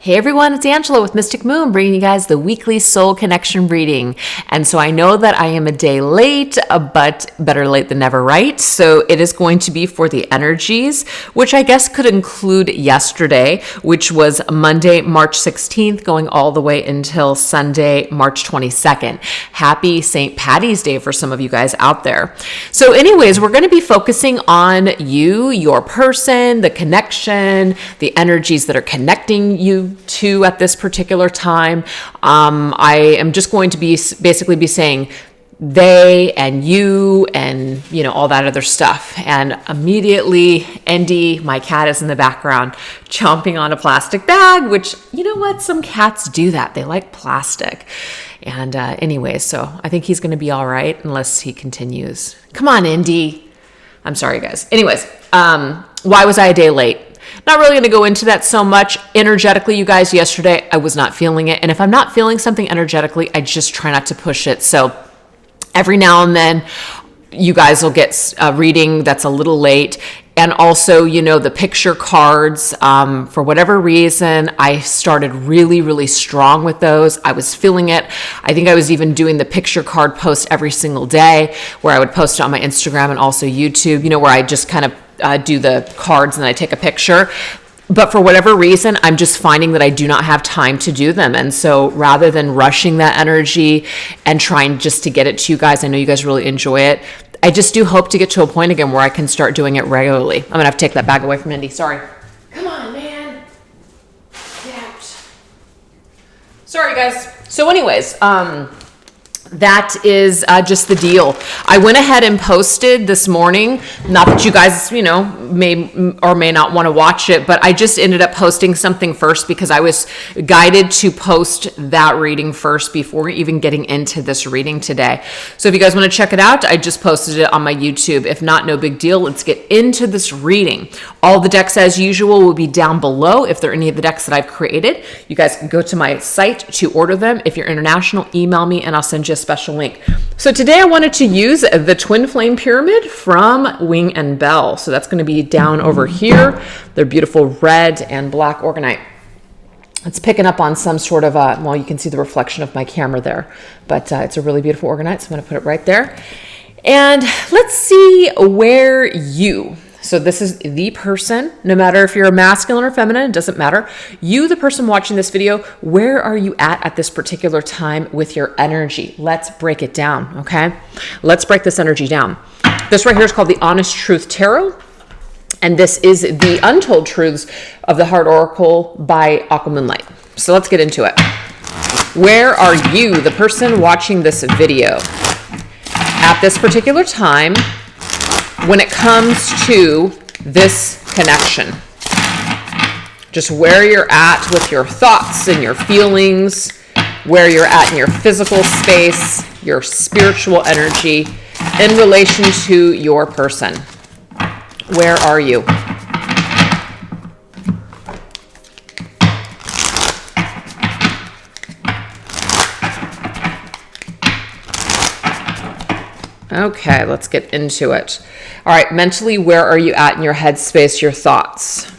Hey everyone, it's Angela with Mystic Moon bringing you guys the weekly soul connection reading. And so I know that I am a day late, but better late than never, right? So it is going to be for the energies, which I guess could include yesterday, which was Monday, March 16th, going all the way until Sunday, March 22nd. Happy St. Patty's Day for some of you guys out there. So anyways, we're going to be focusing on you, your person, the connection, the energies that are connecting you to at this particular time. I am just going to be basically be saying they and you and all that other stuff. And immediately Andy, my cat, is in the background chomping on a plastic bag, which you know what, some cats do that. They like plastic. And anyways, so I think he's going to be all right unless he continues. Come on, Andy. I'm sorry, guys. Anyways, why was I a day late? Not really going to go into that so much. Energetically, you guys, yesterday, I was not feeling it. And if I'm not feeling something energetically, I just try not to push it. So every now and then, you guys will get a reading that's a little late. And also, the picture cards, for whatever reason, I started really, really strong with those. I was feeling it. I think I was even doing the picture card post every single day, where I would post it on my Instagram and also YouTube, where I just kind of do the cards and then I take a picture. But for whatever reason, I'm just finding that I do not have time to do them. And so rather than rushing that energy and trying just to get it to you guys, I know you guys really enjoy it. I just do hope to get to a point again where I can start doing it regularly. I'm going to have to take that bag away from Indy. Sorry. Come on, man. Get out. Sorry, guys. So anyways, that is just the deal. I went ahead and posted this morning, not that you guys, may or may not want to watch it, but I just ended up posting something first because I was guided to post that reading first before even getting into this reading today. So if you guys want to check it out, I just posted it on my YouTube. If not, no big deal. Let's get into this reading. All the decks, as usual, will be down below. If there are any of the decks that I've created, you guys can go to my site to order them. If you're international, email me and I'll send you a special link. So today I wanted to use the Twin Flame Pyramid from Wing and Bell. So that's going to be down over here. They're beautiful red and black organite. It's picking up on some sort of well, you can see the reflection of my camera there, but it's a really beautiful organite. So I'm going to put it right there. And let's see where you... So this is the person, no matter if you're a masculine or feminine, it doesn't matter. You, the person watching this video, where are you at this particular time with your energy? Let's break it down, okay? Let's break this energy down. This right here is called the Honest Truth Tarot. And this is the Untold Truths of the Heart Oracle by Aqua Moonlight. So let's get into it. Where are you, the person watching this video, at this particular time when it comes to this connection? Just where you're at with your thoughts and your feelings, where you're at in your physical space, your spiritual energy in relation to your person. Where are you? Okay, let's get into it. All right, mentally, where are you at in your headspace, your thoughts?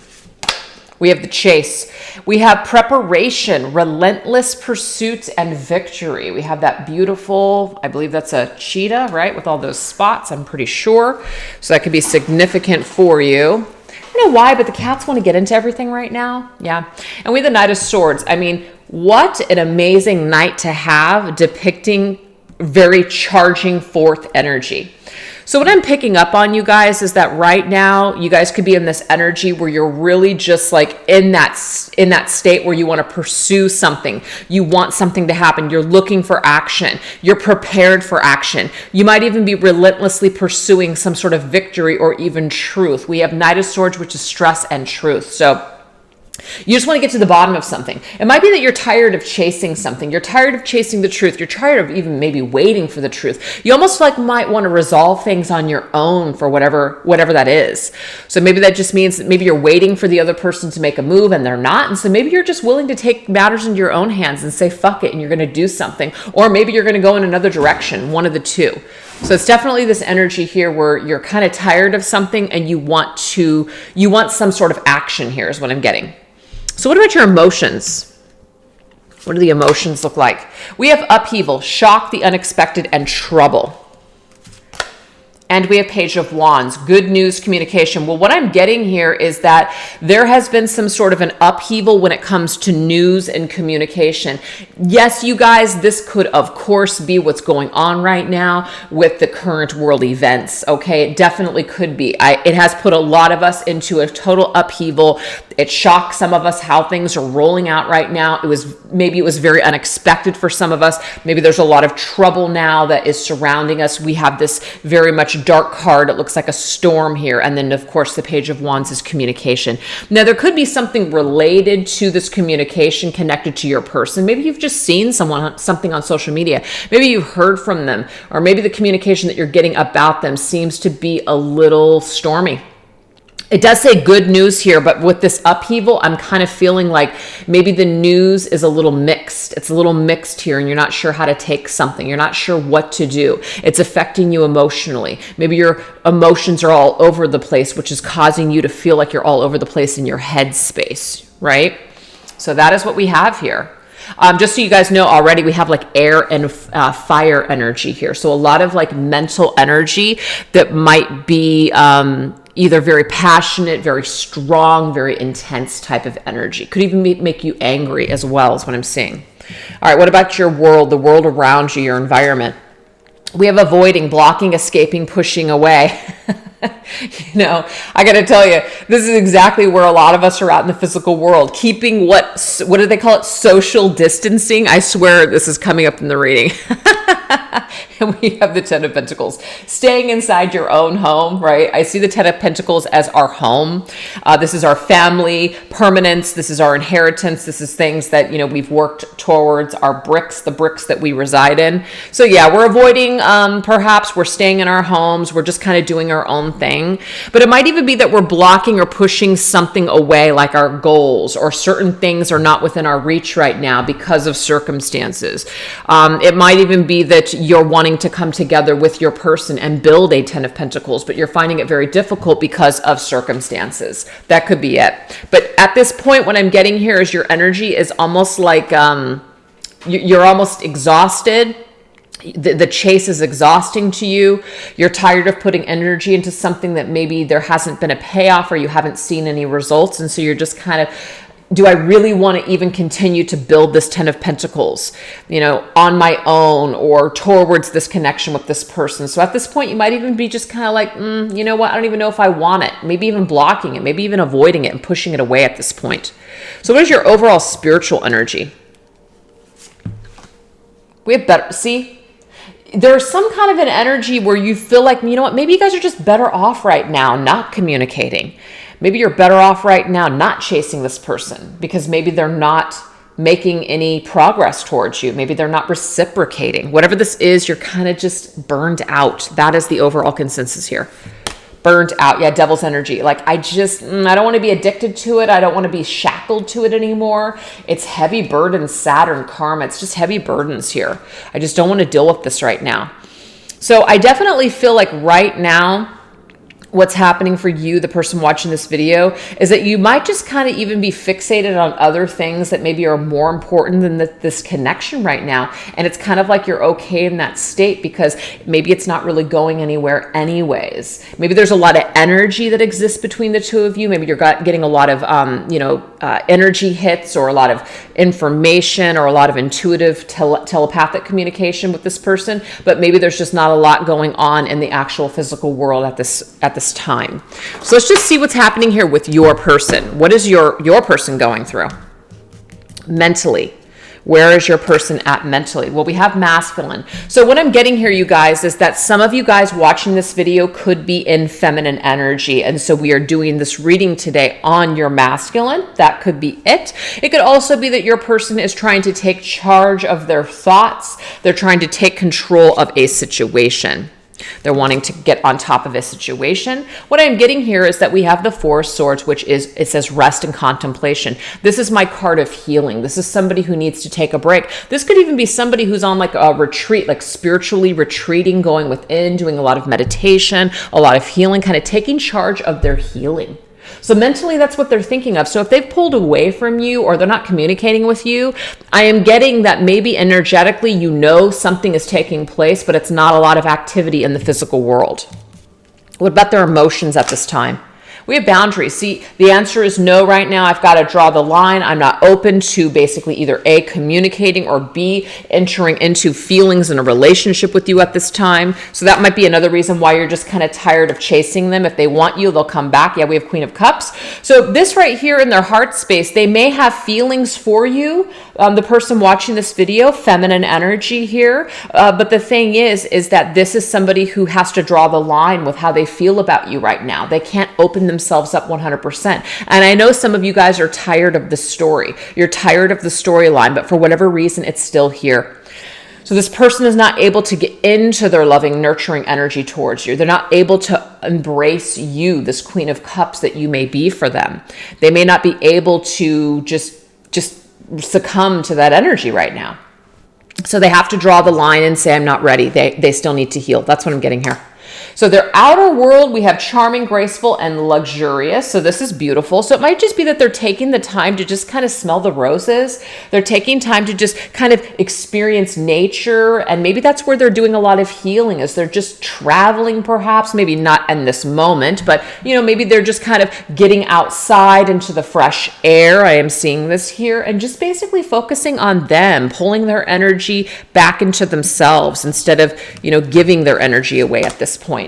We have the Chase. We have preparation, relentless pursuit, and victory. We have that beautiful, I believe that's a cheetah, right? With all those spots, I'm pretty sure. So that could be significant for you. I don't know why, but the cats want to get into everything right now. Yeah. And we have the Knight of Swords. I mean, what an amazing night to have depicting very charging forth energy. So what I'm picking up on, you guys, is that right now you guys could be in this energy where you're really just like in that state where you want to pursue something. You want something to happen. You're looking for action. You're prepared for action. You might even be relentlessly pursuing some sort of victory or even truth. We have Knight of Swords, which is stress and truth. So you just want to get to the bottom of something. It might be that you're tired of chasing something. You're tired of chasing the truth. You're tired of even maybe waiting for the truth. You almost like might want to resolve things on your own for whatever that is. So maybe that just means that maybe you're waiting for the other person to make a move and they're not. And so maybe you're just willing to take matters into your own hands and say, fuck it, and you're going to do something. Or maybe you're going to go in another direction, one of the two. So it's definitely this energy here where you're kind of tired of something and you want some sort of action here is what I'm getting. So what about your emotions? What do the emotions look like? We have upheaval, shock, the unexpected, and trouble. And we have Page of Wands, good news, communication. Well, what I'm getting here is that there has been some sort of an upheaval when it comes to news and communication. Yes, you guys, this could, of course, be what's going on right now with the current world events, okay? It definitely could be. It has put a lot of us into a total upheaval. It shocked some of us how things are rolling out right now. Maybe it was very unexpected for some of us. Maybe there's a lot of trouble now that is surrounding us. We have this very much dark card. It looks like a storm here. And then, of course, the Page of Wands is communication. Now, there could be something related to this communication connected to your person. Maybe you've just seen something on social media. Maybe you've heard from them, or maybe the communication that you're getting about them seems to be a little stormy. It does say good news here, but with this upheaval, I'm kind of feeling like maybe the news is a little mixed. It's a little mixed here, and you're not sure how to take something. You're not sure what to do. It's affecting you emotionally. Maybe your emotions are all over the place, which is causing you to feel like you're all over the place in your head space, right? So that is what we have here. Just so you guys know already, we have like air and fire energy here. So a lot of like mental energy that might be either very passionate, very strong, very intense type of energy. Could even make you angry as well, is what I'm seeing. All right, what about your world, the world around you, your environment? We have avoiding, blocking, escaping, pushing away. You know, I got to tell you, this is exactly where a lot of us are out in the physical world, keeping what do they call it? Social distancing. I swear this is coming up in the reading. And we have the Ten of Pentacles, staying inside your own home, right? I see the Ten of Pentacles as our home. This is our family permanence. This is our inheritance. This is things that, you know, we've worked towards, our bricks, the bricks that we reside in. So yeah, we're avoiding, perhaps we're staying in our homes. We're just kind of doing our own thing. But it might even be that we're blocking or pushing something away, like our goals, or certain things are not within our reach right now because of circumstances. It might even be that you're wanting to come together with your person and build a Ten of Pentacles, but you're finding it very difficult because of circumstances. That could be it. But at this point, what I'm getting here is your energy is almost like you're almost exhausted. The chase is exhausting to you. You're tired of putting energy into something that maybe there hasn't been a payoff or you haven't seen any results. And so you're just kind of, do I really want to even continue to build this Ten of Pentacles, you know, on my own or towards this connection with this person? So at this point, you might even be just kind of like, you know what? I don't even know if I want it. Maybe even blocking it, maybe even avoiding it and pushing it away at this point. So what is your overall spiritual energy? We have better, see? There's some kind of an energy where you feel like, you know what, maybe you guys are just better off right now not communicating. Maybe you're better off right now not chasing this person because maybe they're not making any progress towards you. Maybe they're not reciprocating. Whatever this is, you're kind of just burned out. That is the overall consensus here. Burned out. Yeah, devil's energy. Like, I don't want to be addicted to it. I don't want to be shackled to it anymore. It's heavy burden, Saturn, karma. It's just heavy burdens here. I just don't want to deal with this right now. So I definitely feel like right now, what's happening for you, the person watching this video, is that you might just kind of even be fixated on other things that maybe are more important than this connection right now. And it's kind of like you're okay in that state because maybe it's not really going anywhere anyways. Maybe there's a lot of energy that exists between the two of you. Maybe you're getting a lot of, energy hits or a lot of information or a lot of intuitive telepathic communication with this person. But maybe there's just not a lot going on in the actual physical world at this time. So let's just see what's happening here with your person. What is your person going through mentally? Where is your person at mentally? Well, we have masculine. So what I'm getting here, you guys, is that some of you guys watching this video could be in feminine energy. And so we are doing this reading today on your masculine. That could be it. It could also be that your person is trying to take charge of their thoughts. They're trying to take control of a situation. They're wanting to get on top of a situation. What I'm getting here is that we have the Four of Swords, which is, it says rest and contemplation. This is my card of healing. This is somebody who needs to take a break. This could even be somebody who's on like a retreat, like spiritually retreating, going within, doing a lot of meditation, a lot of healing, kind of taking charge of their healing. So mentally, that's what they're thinking of. So if they've pulled away from you or they're not communicating with you, I am getting that maybe energetically, you know, something is taking place, but it's not a lot of activity in the physical world. What about their emotions at this time? We have boundaries. See, the answer is no right now. I've got to draw the line. I'm not open to basically either A, communicating, or B, entering into feelings in a relationship with you at this time. So that might be another reason why you're just kind of tired of chasing them. If they want you, they'll come back. Yeah, we have Queen of Cups. So this right here in their heart space, they may have feelings for you. The person watching this video, feminine energy here. But the thing is that this is somebody who has to draw the line with how they feel about you right now. They can't open themselves up 100%. And I know some of you guys are tired of the story. You're tired of the storyline, but for whatever reason, it's still here. So this person is not able to get into their loving, nurturing energy towards you. They're not able to embrace you, this Queen of Cups that you may be for them. They may not be able to just succumb to that energy right now. So they have to draw the line and say, I'm not ready. They still need to heal. That's what I'm getting here. So their outer world, we have charming, graceful, and luxurious. So this is beautiful. So it might just be that they're taking the time to just kind of smell the roses. They're taking time to just kind of experience nature. And maybe that's where they're doing a lot of healing, is they're just traveling perhaps, maybe not in this moment, but you know, maybe they're just kind of getting outside into the fresh air. I am seeing this here, and just basically focusing on them, pulling their energy back into themselves instead of, you know, giving their energy away at this point.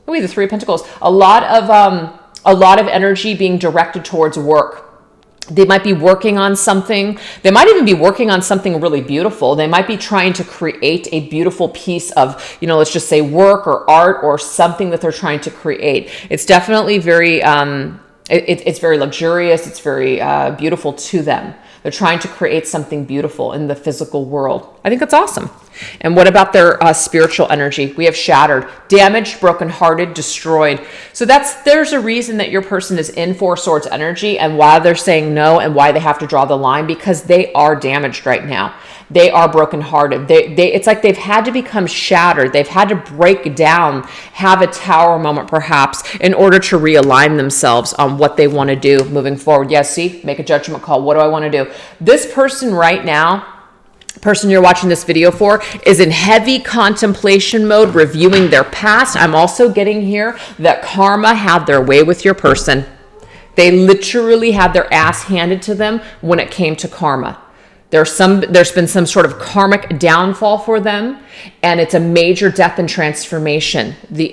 We have the Three of Pentacles. A lot of energy being directed towards work. They might be working on something. They might even be working on something really beautiful. They might be trying to create a beautiful piece of, you know, let's just say work or art or something that they're trying to create. It's definitely very, it's very luxurious. It's very beautiful to them. They're trying to create something beautiful in the physical world. I think that's awesome. And what about their spiritual energy? We have shattered, damaged, brokenhearted, destroyed. So there's a reason that your person is in Four Swords energy and why they're saying no and why they have to draw the line, because they are damaged right now. They are brokenhearted. It's like they've had to become shattered. They've had to break down, have a tower moment perhaps, in order to realign themselves on what they want to do moving forward. Yes, see, make a judgment call. What do I want to do? This person right now, person you're watching this video for, is in heavy contemplation mode, reviewing their past. I'm also getting here that karma had their way with your person. They literally had their ass handed to them when it came to karma. There's been some sort of karmic downfall for them, and it's a major death and transformation. The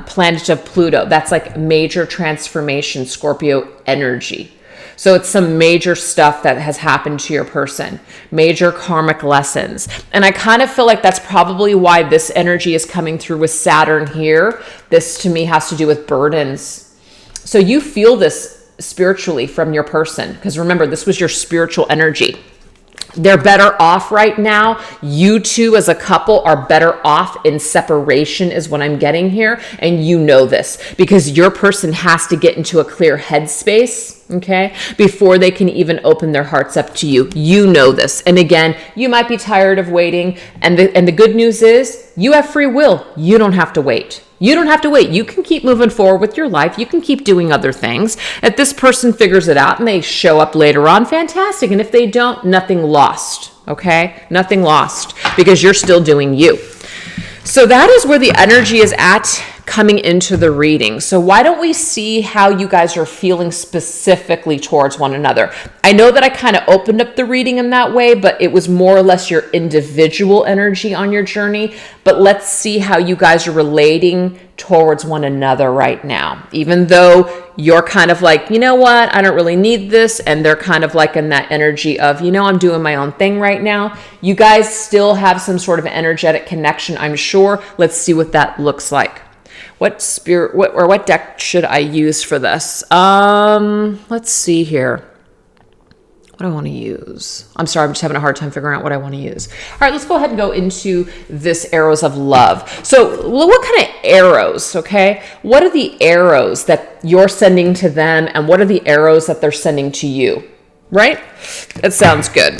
planet of Pluto, that's like major transformation, Scorpio energy. So it's some major stuff that has happened to your person, major karmic lessons. And I kind of feel like that's probably why this energy is coming through with Saturn here. This to me has to do with burdens. So you feel this spiritually from your person, because remember, this was your spiritual energy. They're better off right now. You two as a couple are better off in separation is what I'm getting here. And you know this because your person has to get into a clear headspace, okay, before they can even open their hearts up to you. You know this. And again, you might be tired of waiting. And the good news is you have free will. You don't have to wait. You don't have to wait. You can keep moving forward with your life. You can keep doing other things. If this person figures it out and they show up later on, fantastic. And if they don't, nothing lost, okay? Nothing lost because you're still doing you. So that is where the energy is at coming into the reading. So why don't we see how you guys are feeling specifically towards one another? I know that I kind of opened up the reading in that way, but it was more or less your individual energy on your journey. But let's see how you guys are relating towards one another right now. Even though you're kind of like, you know what, I don't really need this. And they're kind of like in that energy of, you know, I'm doing my own thing right now. You guys still have some sort of energetic connection, I'm sure. Let's see what that looks like. What deck should I use for this? Let's see here. What do I want to use? I'm sorry, I'm just having a hard time figuring out what I want to use. All right, let's go ahead and go into this arrows of love. So what kind of arrows, okay? What are the arrows that you're sending to them, and what are the arrows that they're sending to you, right? That sounds good.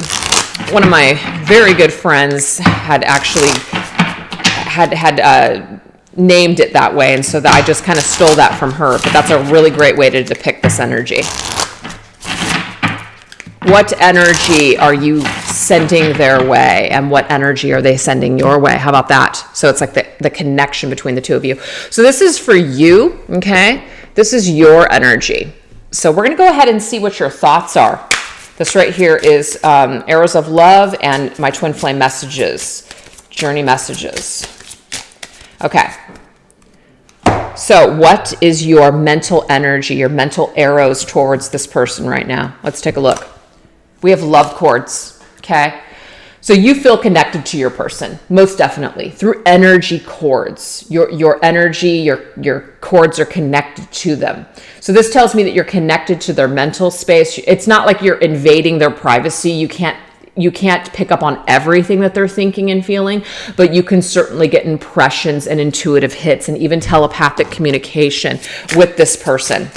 One of my very good friends had actually named it that way. And so that I just kind of stole that from her, but that's a really great way to depict this energy. What energy are you sending their way, and what energy are they sending your way? How about that? So it's like the connection between the two of you. So this is for you, okay? This is your energy. So we're going to go ahead and see what your thoughts are. This right here is arrows of love and my twin flame messages, journey messages. Okay. So what is your mental energy, your mental arrows towards this person right now? Let's take a look. We have love cords, okay? So you feel connected to your person, most definitely, through energy cords. Your energy, your cords are connected to them. So this tells me that you're connected to their mental space. It's not like you're invading their privacy. You can't pick up on everything that they're thinking and feeling, but you can certainly get impressions and intuitive hits and even telepathic communication with this person.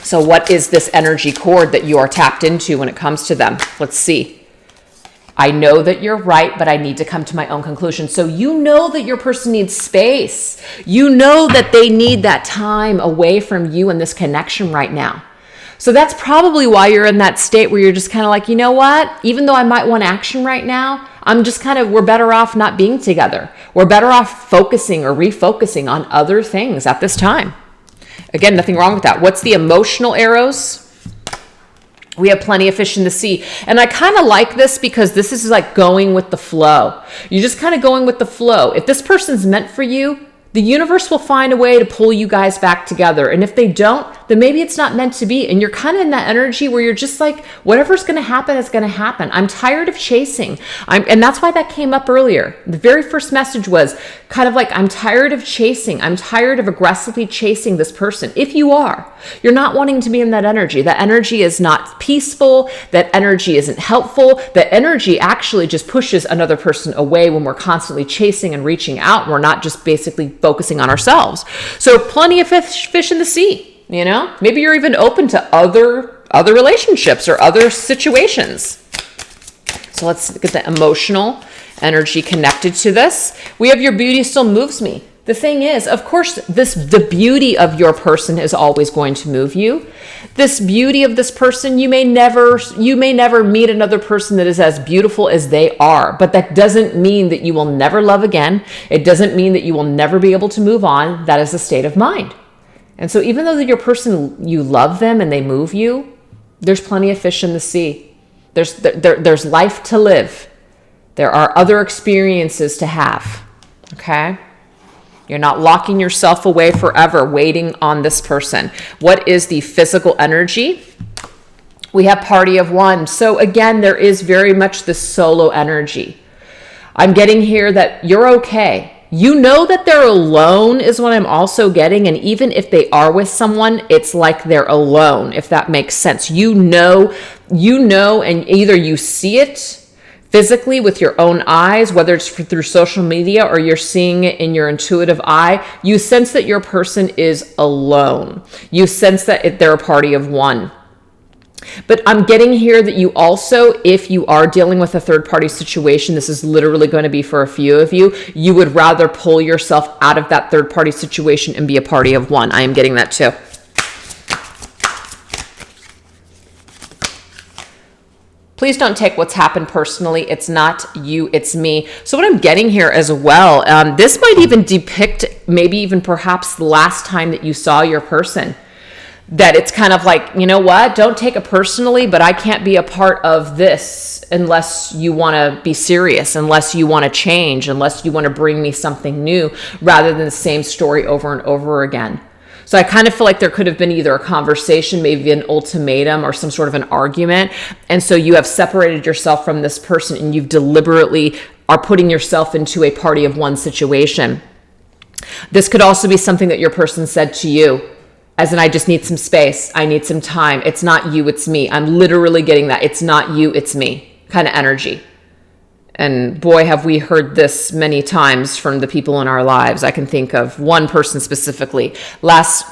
So what is this energy cord that you are tapped into when it comes to them? Let's see. I know that you're right, but I need to come to my own conclusion. So you know that your person needs space. You know that they need that time away from you and this connection right now. So that's probably why you're in that state where you're just kind of like, you know what? Even though I might want action right now, we're better off not being together. We're better off focusing or refocusing on other things at this time. Again, nothing wrong with that. What's the emotional arrows? We have plenty of fish in the sea. And I kind of like this because this is like going with the flow. You're just kind of going with the flow. If this person's meant for you, the universe will find a way to pull you guys back together. And if they don't, then maybe it's not meant to be. And you're kind of in that energy where you're just like, whatever's going to happen is going to happen. I'm tired of chasing. And that's why that came up earlier. The very first message was kind of like, I'm tired of chasing. I'm tired of aggressively chasing this person. If you are, you're not wanting to be in that energy. That energy is not peaceful. That energy isn't helpful. That energy actually just pushes another person away when we're constantly chasing and reaching out. We're not just basically focusing on ourselves. So plenty of fish in the sea, you know? Maybe you're even open to other relationships or other situations. So let's get the emotional energy connected to this. We have your beauty still moves me. The thing is, of course, the beauty of your person is always going to move you. This beauty of this person, you may never meet another person that is as beautiful as they are, but that doesn't mean that you will never love again. It doesn't mean that you will never be able to move on. That is a state of mind. And so even though your person, you love them and they move you, there's plenty of fish in the sea. There's life to live. There are other experiences to have. Okay? You're not locking yourself away forever waiting on this person. What is the physical energy? We have party of one. So again, there is very much this solo energy. I'm getting here that you're okay. You know that they're alone is what I'm also getting. And even if they are with someone, it's like they're alone, if that makes sense. You know, and either you see it physically with your own eyes, whether it's through social media or you're seeing it in your intuitive eye, you sense that your person is alone. You sense that they're a party of one. But I'm getting here that you also, if you are dealing with a third party situation, this is literally going to be for a few of you, you would rather pull yourself out of that third party situation and be a party of one. I am getting that too. Please don't take what's happened personally. It's not you, it's me. So what I'm getting here as well, this might even depict maybe even perhaps the last time that you saw your person. That it's kind of like, you know what, don't take it personally, but I can't be a part of this unless you want to be serious, unless you want to change, unless you want to bring me something new rather than the same story over and over again. So I kind of feel like there could have been either a conversation, maybe an ultimatum or some sort of an argument. And so you have separated yourself from this person and you've deliberately are putting yourself into a party of one situation. This could also be something that your person said to you, as in, I just need some space. I need some time. It's not you, it's me. I'm literally getting that. It's not you, it's me kind of energy. And boy, have we heard this many times from the people in our lives. I can think of one person specifically. Last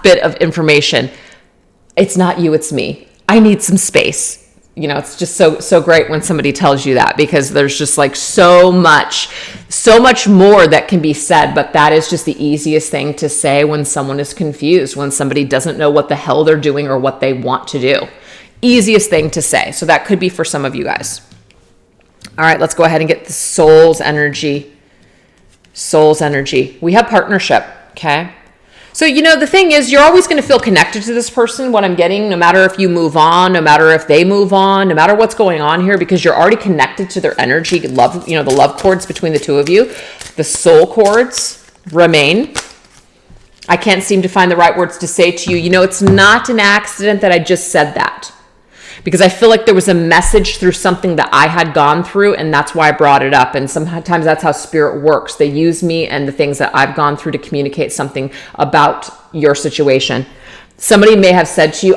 bit of information. It's not you, it's me. I need some space. it's just so great when somebody tells you that, because there's just like so much more that can be said, but that is just the easiest thing to say when someone is confused, when somebody doesn't know what the hell they're doing or what they want to do. Easiest thing to say. So that could be for some of you guys. All right, let's go ahead and get the soul's energy. Soul's energy. We have partnership, okay? So, the thing is, you're always going to feel connected to this person, what I'm getting, no matter if you move on, no matter if they move on, no matter what's going on here, because you're already connected to their energy, love, the love cords between the two of you. The soul cords remain. I can't seem to find the right words to say to you. It's not an accident that I just said that, because I feel like there was a message through something that I had gone through, and that's why I brought it up. And sometimes that's how spirit works. They use me and the things that I've gone through to communicate something about your situation. Somebody may have said to you,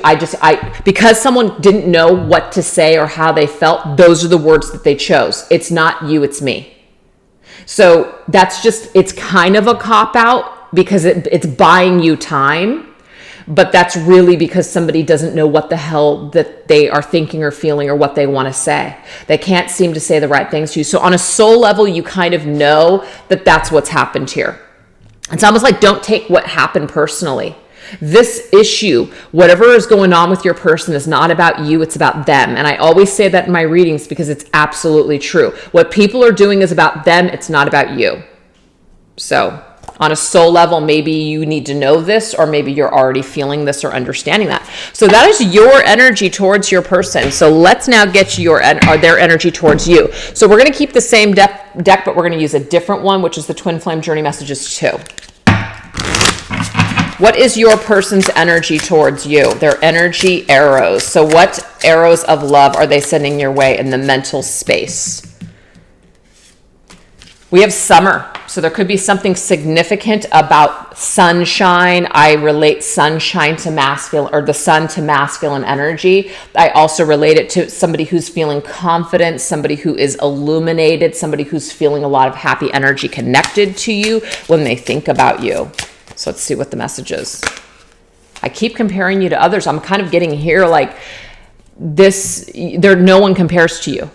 because someone didn't know what to say or how they felt, those are the words that they chose. It's not you, it's me. So it's kind of a cop-out, because it's buying you time. But that's really because somebody doesn't know what the hell that they are thinking or feeling or what they want to say. They can't seem to say the right things to you. So on a soul level, you kind of know that that's what's happened here. It's almost like, don't take what happened personally. This issue, whatever is going on with your person, is not about you, it's about them. And I always say that in my readings because it's absolutely true. What people are doing is about them, it's not about you. So on a soul level, maybe you need to know this, or maybe you're already feeling this or understanding that. So that is your energy towards your person. So let's now get their energy towards you. So we're going to keep the same deck, but we're going to use a different one, which is the Twin Flame Journey Messages 2. What is your person's energy towards you? Their energy arrows. So what arrows of love are they sending your way in the mental space? We have summer. So there could be something significant about sunshine. I relate sunshine to masculine, or the sun to masculine energy. I also relate it to somebody who's feeling confident, somebody who is illuminated, somebody who's feeling a lot of happy energy connected to you when they think about you. So let's see what the message is. I keep comparing you to others. I'm kind of getting here like this, no one compares to you.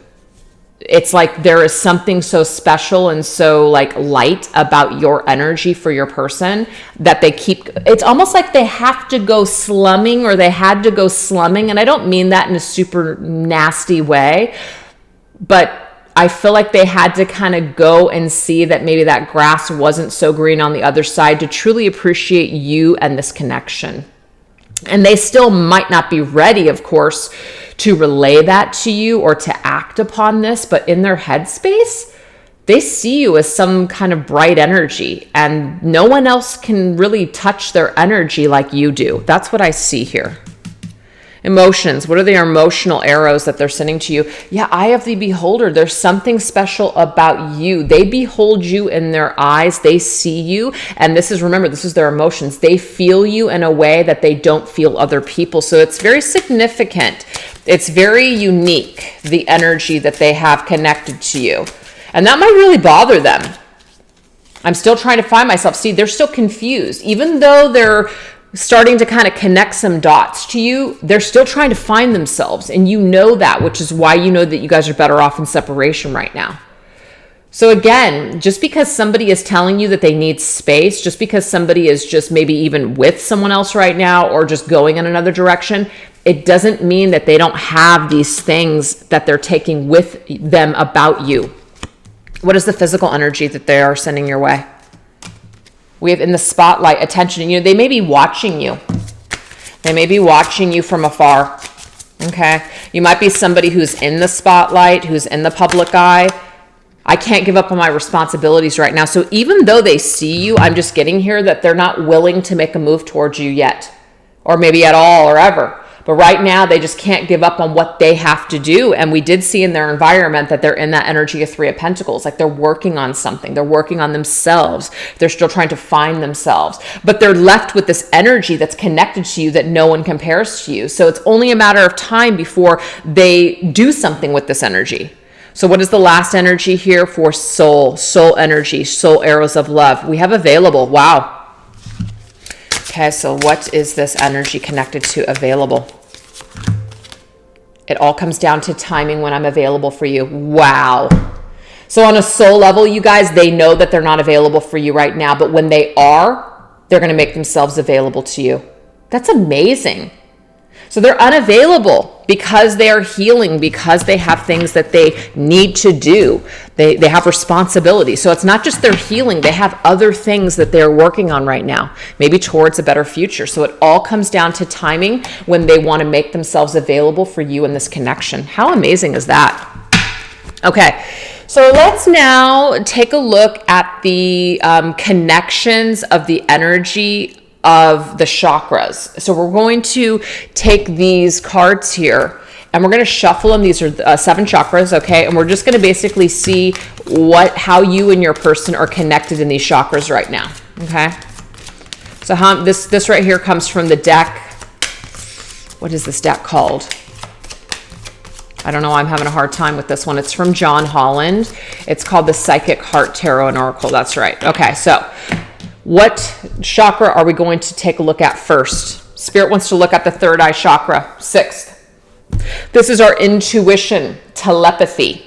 It's like there is something so special and so like light about your energy for your person that it's almost like they have to go slumming, or they had to go slumming. And I don't mean that in a super nasty way, but I feel like they had to kind of go and see that maybe that grass wasn't so green on the other side to truly appreciate you and this connection. And they still might not be ready, of course, to relay that to you or to act upon this, but in their headspace, they see you as some kind of bright energy, and no one else can really touch their energy like you do. That's what I see here. Emotions. What are the emotional arrows that they're sending to you? Yeah, eye of the beholder. There's something special about you. They behold you in their eyes. They see you. And remember, this is their emotions. They feel you in a way that they don't feel other people. So it's very significant. It's very unique, the energy that they have connected to you. And that might really bother them. I'm still trying to find myself. See, they're still confused. Even though they're starting to kind of connect some dots to you, they're still trying to find themselves. And you know that, which is why you know that you guys are better off in separation right now. So again, just because somebody is telling you that they need space, just because somebody is just maybe even with someone else right now or just going in another direction, it doesn't mean that they don't have these things that they're taking with them about you. What is the physical energy that they are sending your way? We have in the spotlight, attention. They may be watching you. They may be watching you from afar. Okay? You might be somebody who's in the spotlight, who's in the public eye. I can't give up on my responsibilities right now. So even though they see you, I'm just getting here that they're not willing to make a move towards you yet, or maybe at all or ever. But right now, they just can't give up on what they have to do. And we did see in their environment that they're in that energy of Three of Pentacles. Like they're working on something. They're working on themselves. They're still trying to find themselves. But they're left with this energy that's connected to you that no one compares to you. So it's only a matter of time before they do something with this energy. So what is the last energy here for soul? Soul energy, soul arrows of love. We have available. Wow. Okay, so what is this energy connected to available? It all comes down to timing when I'm available for you. Wow. So on a soul level, you guys, they know that they're not available for you right now, but when they are, they're going to make themselves available to you. That's amazing. So they're unavailable because they are healing, because they have things that they need to do. They have responsibility. So it's not just their healing. They have other things that they're working on right now, maybe towards a better future. So it all comes down to timing when they want to make themselves available for you in this connection. How amazing is that? Okay. So let's now take a look at the connections of the energy of the chakras. So we're going to take these cards here and we're going to shuffle them. These are 7 chakras, okay? And we're just going to basically see how you and your person are connected in these chakras right now, okay? So this right here comes from the deck. What is this deck called? I don't know. I'm having a hard time with this one. It's from John Holland. It's called the Psychic Heart Tarot and Oracle. That's right. Okay, so what chakra are we going to take a look at first? Spirit wants to look at the third eye chakra, 6th. This is our intuition, telepathy.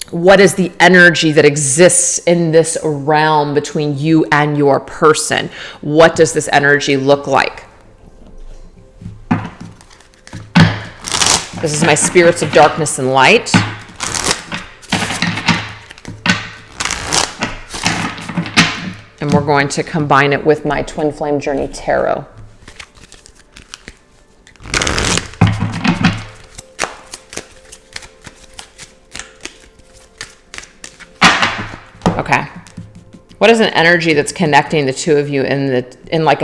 What is the energy that exists in this realm between you and your person? What does this energy look like? This is my spirits of darkness and light. And we're going to combine it with my Twin Flame Journey Tarot. Okay. What is an energy that's connecting the two of you in like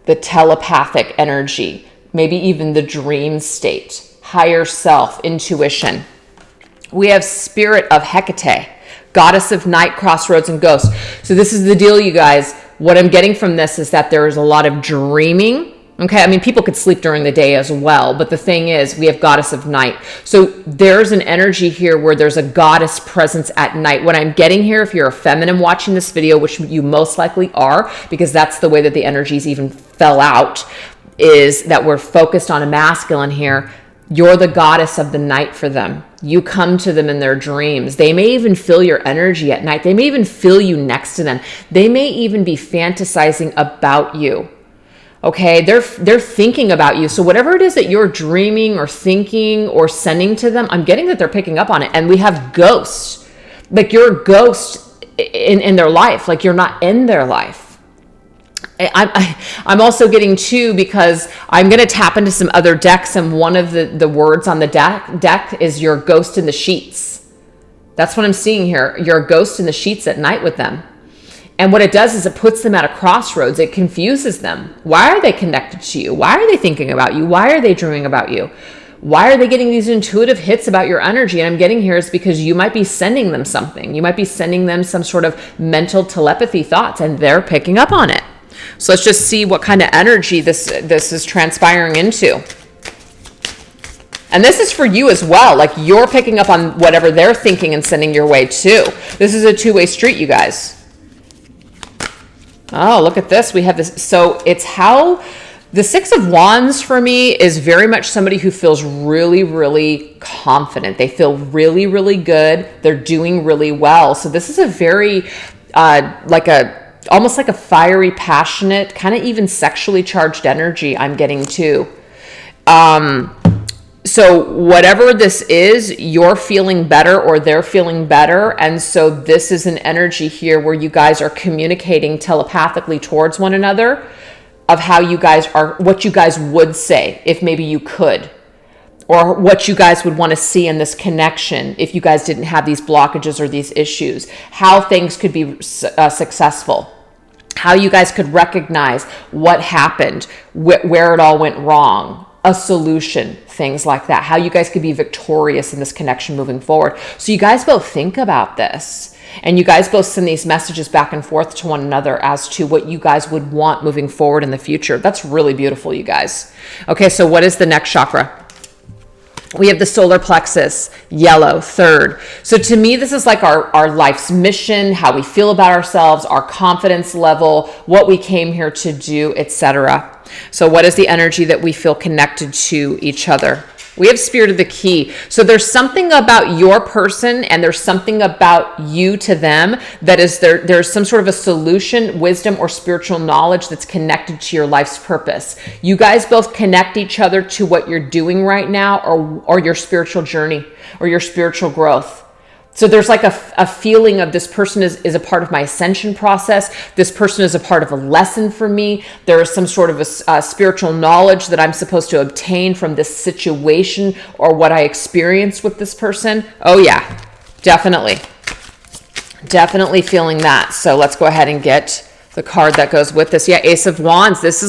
the telepathic energy? Maybe even the dream state. Higher self, intuition. We have spirit of Hecate, goddess of night, crossroads, and ghosts. So this is the deal, you guys. What I'm getting from this is that there is a lot of dreaming. Okay, I mean, people could sleep during the day as well, but the thing is, we have goddess of night. So there's an energy here where there's a goddess presence at night. What I'm getting here, if you're a feminine watching this video, which you most likely are, because that's the way that the energies even fell out, is that we're focused on a masculine here. You're the goddess of the night for them. You come to them in their dreams. They may even feel your energy at night. They may even feel you next to them. They may even be fantasizing about you. Okay, they're thinking about you. So whatever it is that you're dreaming or thinking or sending to them, I'm getting that they're picking up on it. And we have ghosts. Like you're a ghost in their life. Like you're not in their life. I'm also getting too, because I'm going to tap into some other decks, and one of the words on the deck is your ghost in the sheets. That's what I'm seeing here. You're a ghost in the sheets at night with them. And what it does is it puts them at a crossroads. It confuses them. Why are they connected to you? Why are they thinking about you? Why are they dreaming about you? Why are they getting these intuitive hits about your energy? And I'm getting here is because you might be sending them something. You might be sending them some sort of mental telepathy thoughts, and they're picking up on it. So let's just see what kind of energy this is transpiring into. And this is for you as well. Like you're picking up on whatever they're thinking and sending your way too. This is a two-way street, you guys. Oh, look at this. We have this. So it's how the 6 of Wands for me is very much somebody who feels really, really confident. They feel really, really good. They're doing really well. So this is a very almost like a fiery, passionate, kind of even sexually charged energy I'm getting too. So whatever this is, you're feeling better or they're feeling better. And so this is an energy here where you guys are communicating telepathically towards one another of how you guys are, what you guys would say if maybe you could, or what you guys would want to see in this connection if you guys didn't have these blockages or these issues, how things could be successful, how you guys could recognize what happened, where it all went wrong, a solution, things like that, how you guys could be victorious in this connection moving forward. So you guys both think about this, and you guys both send these messages back and forth to one another as to what you guys would want moving forward in the future. That's really beautiful, you guys. Okay, so what is the next chakra? We have the solar plexus, yellow, 3rd. So to me, this is like our life's mission, how we feel about ourselves, our confidence level, what we came here to do, etc. So what is the energy that we feel connected to each other? We have Spirit of the Key. So there's something about your person and there's something about you to them that is there's some sort of a solution, wisdom, or spiritual knowledge that's connected to your life's purpose. You guys both connect each other to what you're doing right now, or your spiritual journey or your spiritual growth. So there's like a feeling of this person is a part of my ascension process. This person is a part of a lesson for me. There is some sort of a spiritual knowledge that I'm supposed to obtain from this situation or what I experienced with this person. Oh yeah, definitely. Definitely feeling that. So let's go ahead and get the card that goes with this. Yeah, Ace of Wands. This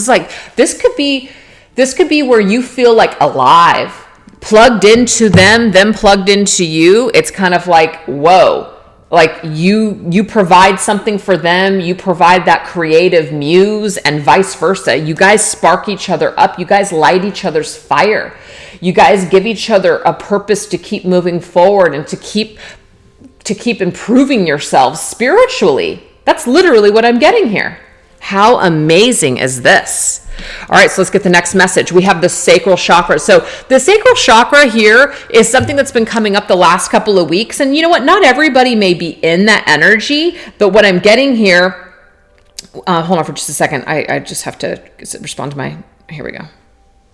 could be where you feel like alive. Plugged into them plugged into you. It's kind of like, whoa, like you provide something for them. You provide that creative muse and vice versa. You guys spark each other up. You guys light each other's fire. You guys give each other a purpose to keep moving forward and to keep improving yourselves spiritually. That's literally what I'm getting here. How amazing is this? All right, so let's get the next message. We have the sacral chakra. So the sacral chakra here is something that's been coming up the last couple of weeks. And you know what? Not everybody may be in that energy, but what I'm getting here, hold on for just a second. I just have to respond to here we go,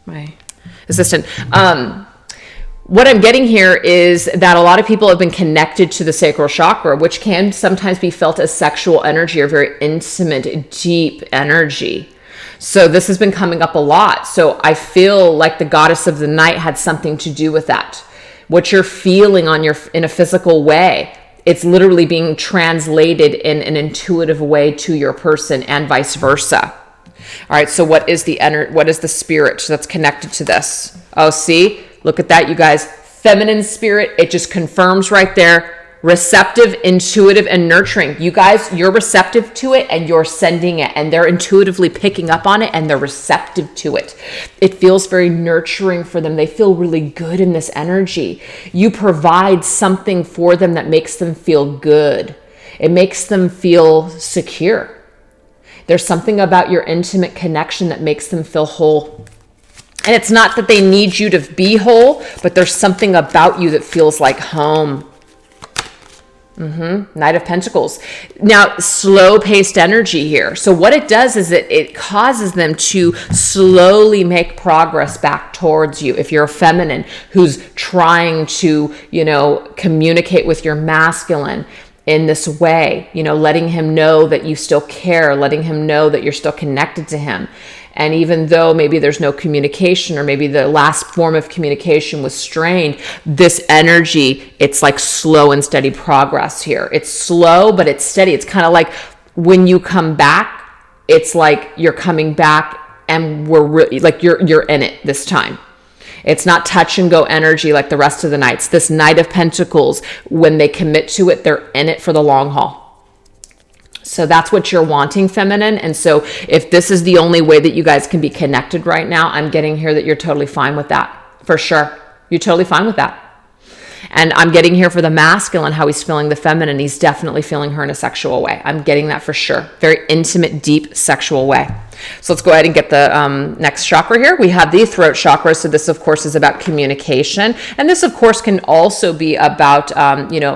my assistant. What I'm getting here is that a lot of people have been connected to the sacral chakra, which can sometimes be felt as sexual energy or very intimate, deep energy. So this has been coming up a lot. So I feel like the goddess of the night had something to do with that. What you're feeling in a physical way, it's literally being translated in an intuitive way to your person and vice versa. All right, so what is the spirit that's connected to this? Oh, see? Look at that, you guys. Feminine spirit, it just confirms right there. Receptive, intuitive, and nurturing. You guys, you're receptive to it and you're sending it, and they're intuitively picking up on it and they're receptive to it. It feels very nurturing for them. They feel really good in this energy. You provide something for them that makes them feel good. It makes them feel secure. There's something about your intimate connection that makes them feel whole. And it's not that they need you to be whole, but there's something about you that feels like home. Knight of Pentacles. Now, slow-paced energy here. So what it does is it causes them to slowly make progress back towards you. If you're a feminine who's trying to, communicate with your masculine in this way, letting him know that you still care, letting him know that you're still connected to him. And even though maybe there's no communication, or maybe the last form of communication was strained, this energy, it's like slow and steady progress here. It's slow, but it's steady. It's kind of like when you come back, it's like you're coming back and we're really like you're in it this time. It's not touch and go energy like the rest of the nights. This Knight of Pentacles, when they commit to it, they're in it for the long haul. So that's what you're wanting, feminine. And so if this is the only way that you guys can be connected right now, I'm getting here that you're totally fine with that. For sure. You're totally fine with that. And I'm getting here for the masculine, how he's feeling the feminine. He's definitely feeling her in a sexual way. I'm getting that for sure. Very intimate, deep, sexual way. So let's go ahead and get the next chakra here. We have the throat chakra. So this, of course, is about communication. And this, of course, can also be about,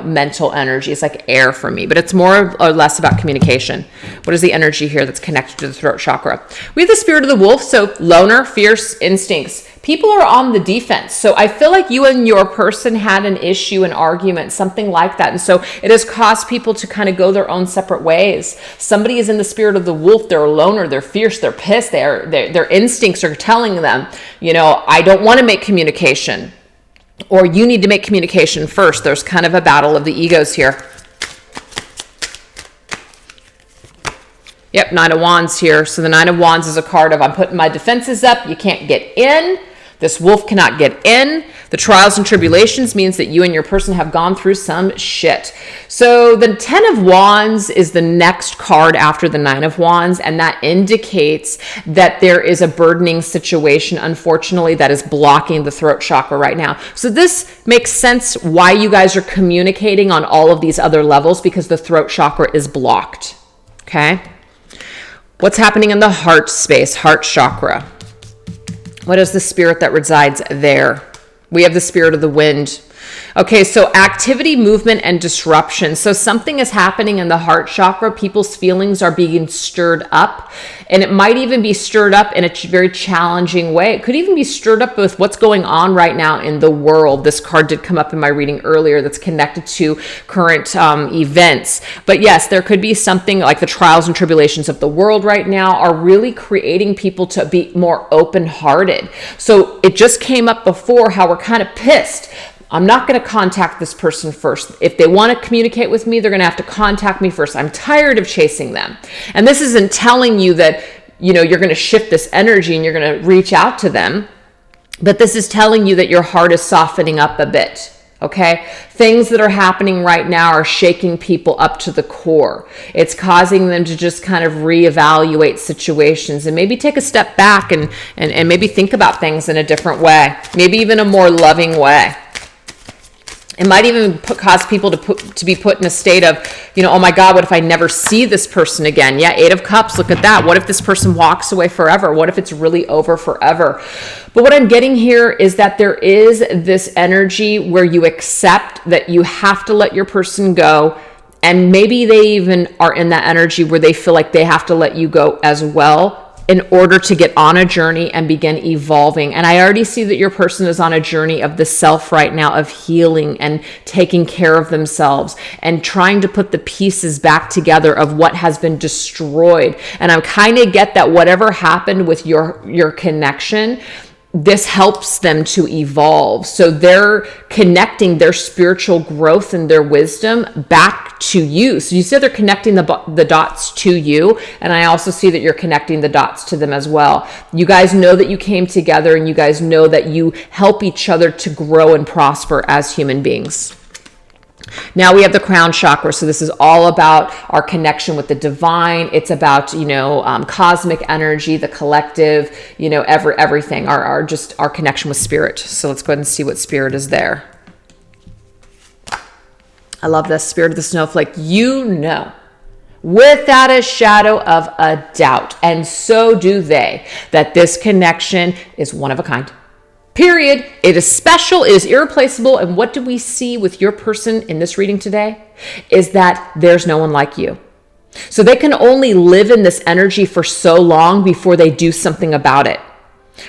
mental energy. It's like air for me, but it's more or less about communication. What is the energy here that's connected to the throat chakra? We have the spirit of the wolf. So loner, fierce instincts. People are on the defense. So I feel like you and your person had an issue, an argument, something like that. And so it has caused people to kind of go their own separate ways. Somebody is in the spirit of the wolf. They're a loner. They're fierce. They're pissed. Their instincts are telling them, I don't want to make communication, or you need to make communication first. There's kind of a battle of the egos here. Yep, Nine of Wands here. So the Nine of Wands is a card of I'm putting my defenses up. You can't get in. This wolf cannot get in. The trials and tribulations means that you and your person have gone through some shit. So the 10 of Wands is the next card after the 9 of Wands, and that indicates that there is a burdening situation, unfortunately, that is blocking the throat chakra right now. So this makes sense why you guys are communicating on all of these other levels, because the throat chakra is blocked. Okay? What's happening in the heart space, heart chakra? What is the spirit that resides there? We have the spirit of the wind. Okay, so activity, movement, and disruption. So something is happening in the heart chakra. People's feelings are being stirred up, and it might even be stirred up in a very challenging way. It could even be stirred up with what's going on right now in the world. This card did come up in my reading earlier that's connected to current events. But yes, there could be something like the trials and tribulations of the world right now are really creating people to be more open-hearted. So it just came up before how we're kind of pissed. I'm not going to contact this person first. If they want to communicate with me, they're going to have to contact me first. I'm tired of chasing them. And this isn't telling you that, you're going to shift this energy and you're going to reach out to them. But this is telling you that your heart is softening up a bit. Okay? Things that are happening right now are shaking people up to the core. It's causing them to just kind of reevaluate situations and maybe take a step back and maybe think about things in a different way. Maybe even a more loving way. It might even cause people to be put in a state of, oh my God, what if I never see this person again? Yeah, 8 of Cups, look at that. What if this person walks away forever? What if it's really over forever? But what I'm getting here is that there is this energy where you accept that you have to let your person go. And maybe they even are in that energy where they feel like they have to let you go as well, in order to get on a journey and begin evolving. And I already see that your person is on a journey of the self right now, of healing and taking care of themselves and trying to put the pieces back together of what has been destroyed. And I kind of get that whatever happened with your connection, this helps them to evolve. So they're connecting their spiritual growth and their wisdom back to you. So you see they're connecting the dots to you. And I also see that you're connecting the dots to them as well. You guys know that you came together and you guys know that you help each other to grow and prosper as human beings. Now we have the crown chakra. So this is all about our connection with the divine. It's about, cosmic energy, the collective, everything, our connection with spirit. So let's go ahead and see what spirit is there. I love this, spirit of the snowflake. Without a shadow of a doubt, and so do they, that this connection is one of a kind. Period. It is special. It is irreplaceable. And what do we see with your person in this reading today? Is that there's no one like you. So they can only live in this energy for so long before they do something about it.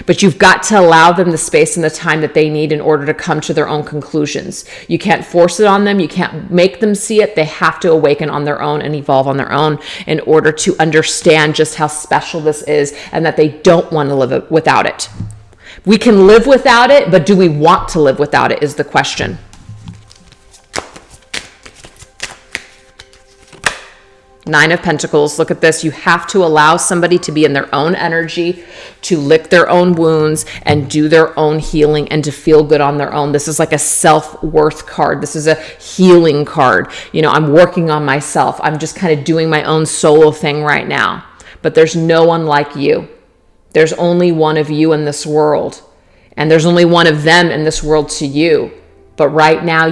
But you've got to allow them the space and the time that they need in order to come to their own conclusions. You can't force it on them. You can't make them see it. They have to awaken on their own and evolve on their own in order to understand just how special this is and that they don't want to live without it. We can live without it, but do we want to live without it is the question. Nine of Pentacles, look at this. You have to allow somebody to be in their own energy, to lick their own wounds and do their own healing and to feel good on their own. This is like a self-worth card. This is a healing card. I'm working on myself. I'm just kind of doing my own solo thing right now. But there's no one like you. There's only one of you in this world, and there's only one of them in this world to you. But right now,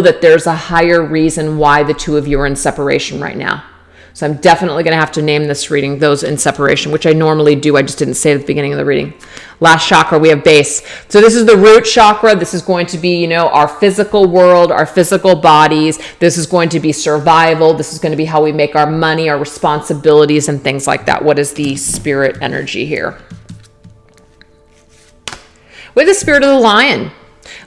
that there's a higher reason why the two of you are in separation right now. So I'm definitely going to have to name this reading those in separation, which I normally do. I just didn't say at the beginning of the reading. Last chakra, we have base. So this is the root chakra. This is going to be, our physical world, our physical bodies. This is going to be survival. This is going to be how we make our money, our responsibilities, and things like that. What is the spirit energy here? With the spirit of the lion.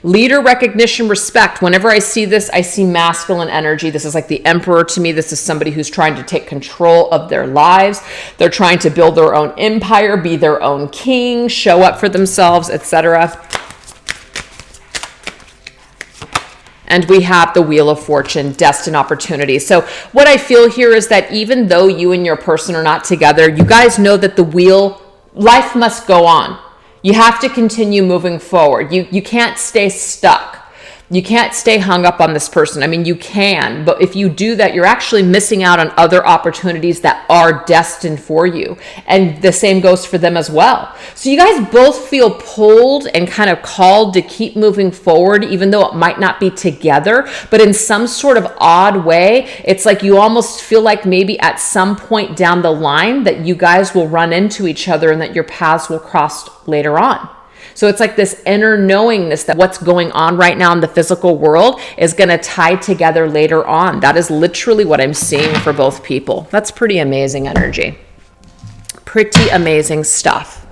Leader, recognition, respect. Whenever I see this, I see masculine energy. This is like the emperor to me. This is somebody who's trying to take control of their lives. They're trying to build their own empire, be their own king, show up for themselves, etc. And we have the Wheel of Fortune, destined opportunity. So what I feel here is that even though you and your person are not together, you guys know that life must go on. You have to continue moving forward. You can't stay stuck. You can't stay hung up on this person. I mean, you can, but if you do that, you're actually missing out on other opportunities that are destined for you. And the same goes for them as well. So you guys both feel pulled and kind of called to keep moving forward, even though it might not be together, but in some sort of odd way, it's like you almost feel like maybe at some point down the line that you guys will run into each other and that your paths will cross later on. So it's like this inner knowingness that what's going on right now in the physical world is going to tie together later on. That is literally what I'm seeing for both people. That's pretty amazing energy. Pretty amazing stuff.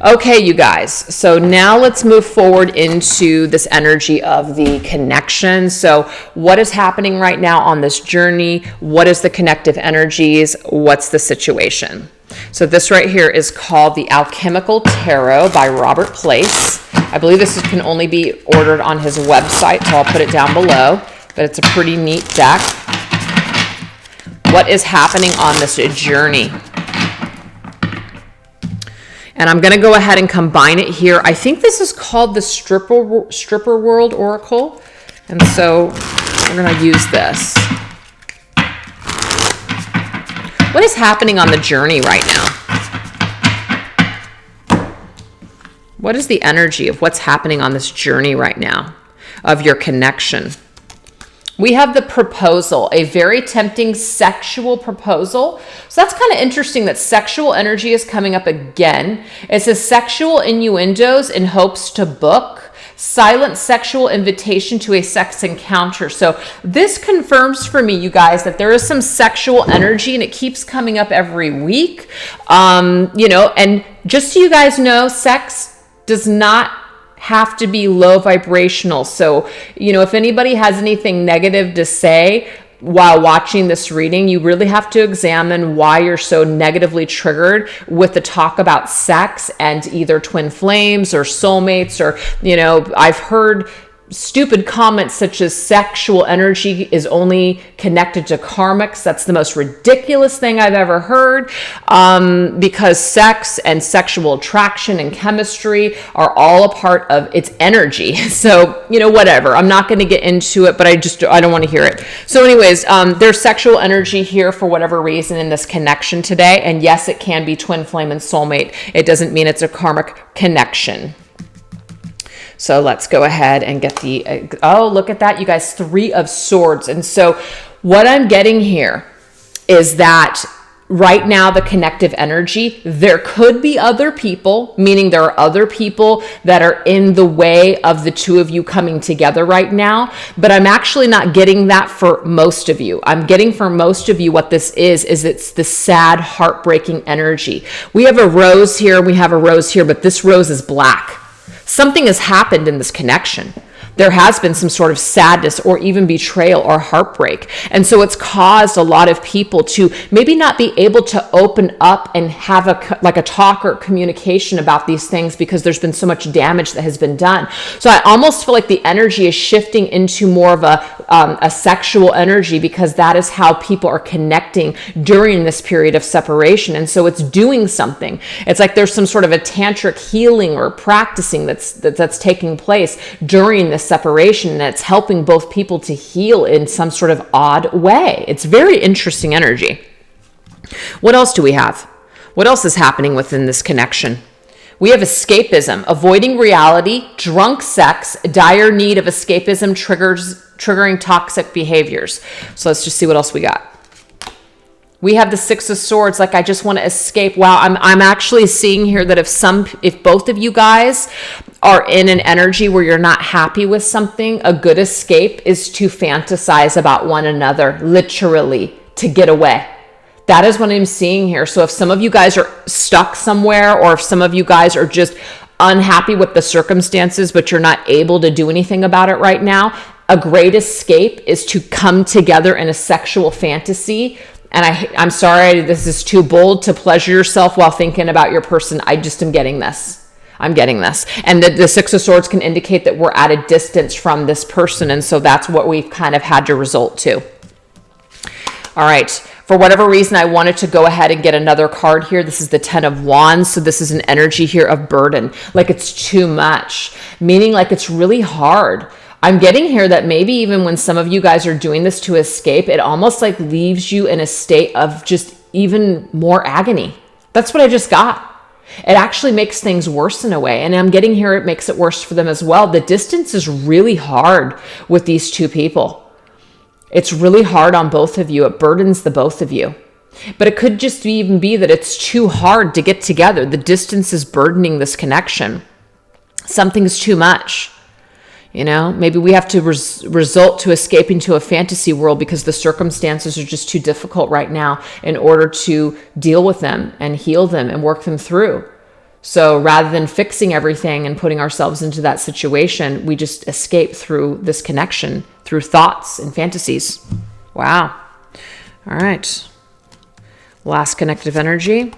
Okay, you guys, so now let's move forward into this energy of the connection. So what is happening right now on this journey? What is the connective energies? What's the situation? So this right here is called the Alchemical Tarot by Robert Place. I believe this can only be ordered on his website, so I'll put it down below, but it's a pretty neat deck. What is happening on this journey? And I'm going to go ahead and combine it here. I think this is called the Stripper World Oracle. And so we're going to use this. What is happening on the journey right now? What is the energy of what's happening on this journey right now of your connection? We have the proposal, a very tempting sexual proposal. So that's kind of interesting that sexual energy is coming up again. It says sexual innuendos in hopes to book, silent sexual invitation to a sex encounter. So this confirms for me, you guys, that there is some sexual energy and it keeps coming up every week. And just so you guys know, sex does not have to be low vibrational. So, if anybody has anything negative to say while watching this reading, you really have to examine why you're so negatively triggered with the talk about sex and either twin flames or soulmates, or, I've heard stupid comments such as sexual energy is only connected to karmics. That's the most ridiculous thing I've ever heard, because sex and sexual attraction and chemistry are all a part of its energy. So, whatever. I'm not going to get into it, but I don't want to hear it. So anyways, there's sexual energy here for whatever reason in this connection today. And yes, it can be twin flame and soulmate. It doesn't mean it's a karmic connection. So let's go ahead and get look at that, you guys, 3 of Swords. And so what I'm getting here is that right now, the connective energy, there could be other people, meaning there are other people that are in the way of the two of you coming together right now. But I'm actually not getting that for most of you. I'm getting for most of you what this is it's the sad, heartbreaking energy. We have a rose here, we have a rose here, but this rose is black. Something has happened in this connection. There has been some sort of sadness or even betrayal or heartbreak. And so it's caused a lot of people to maybe not be able to open up and have a talk or communication about these things because there's been so much damage that has been done. So I almost feel like the energy is shifting into more of a sexual energy, because that is how people are connecting during this period of separation. And so it's doing something. It's like there's some sort of a tantric healing or practicing that's taking place during this separation, and it's helping both people to heal in some sort of odd way. It's very interesting energy. What else do we have? What else is happening within this connection? We have escapism, avoiding reality, drunk sex, dire need of escapism triggering toxic behaviors. So let's just see what else we got. We have the 6 of Swords, like I just want to escape. Wow, I'm actually seeing here that if both of you guys are in an energy where you're not happy with something, a good escape is to fantasize about one another, literally, to get away. That is what I'm seeing here. So if some of you guys are stuck somewhere, or if some of you guys are just unhappy with the circumstances, but you're not able to do anything about it right now, a great escape is to come together in a sexual fantasy. And I'm sorry, this is too bold, to pleasure yourself while thinking about your person. I just am getting this. I'm getting this. And the 6 of Swords can indicate that we're at a distance from this person. And so that's what we've kind of had to resort to. All right. For whatever reason, I wanted to go ahead and get another card here. This is the 10 of Wands. So this is an energy here of burden. Like it's too much, meaning like it's really hard. I'm getting here that maybe even when some of you guys are doing this to escape, it almost like leaves you in a state of just even more agony. That's what I just got. It actually makes things worse in a way. And I'm getting here, it makes it worse for them as well. The distance is really hard with these two people. It's really hard on both of you. It burdens the both of you. But it could just even be that it's too hard to get together. The distance is burdening this connection. Something's too much. You know, maybe we have to resort to escaping to a fantasy world because the circumstances are just too difficult right now in order to deal with them and heal them and work them through. So rather than fixing everything and putting ourselves into that situation, we just escape through this connection, through thoughts and fantasies. Wow. All right. Last connective energy.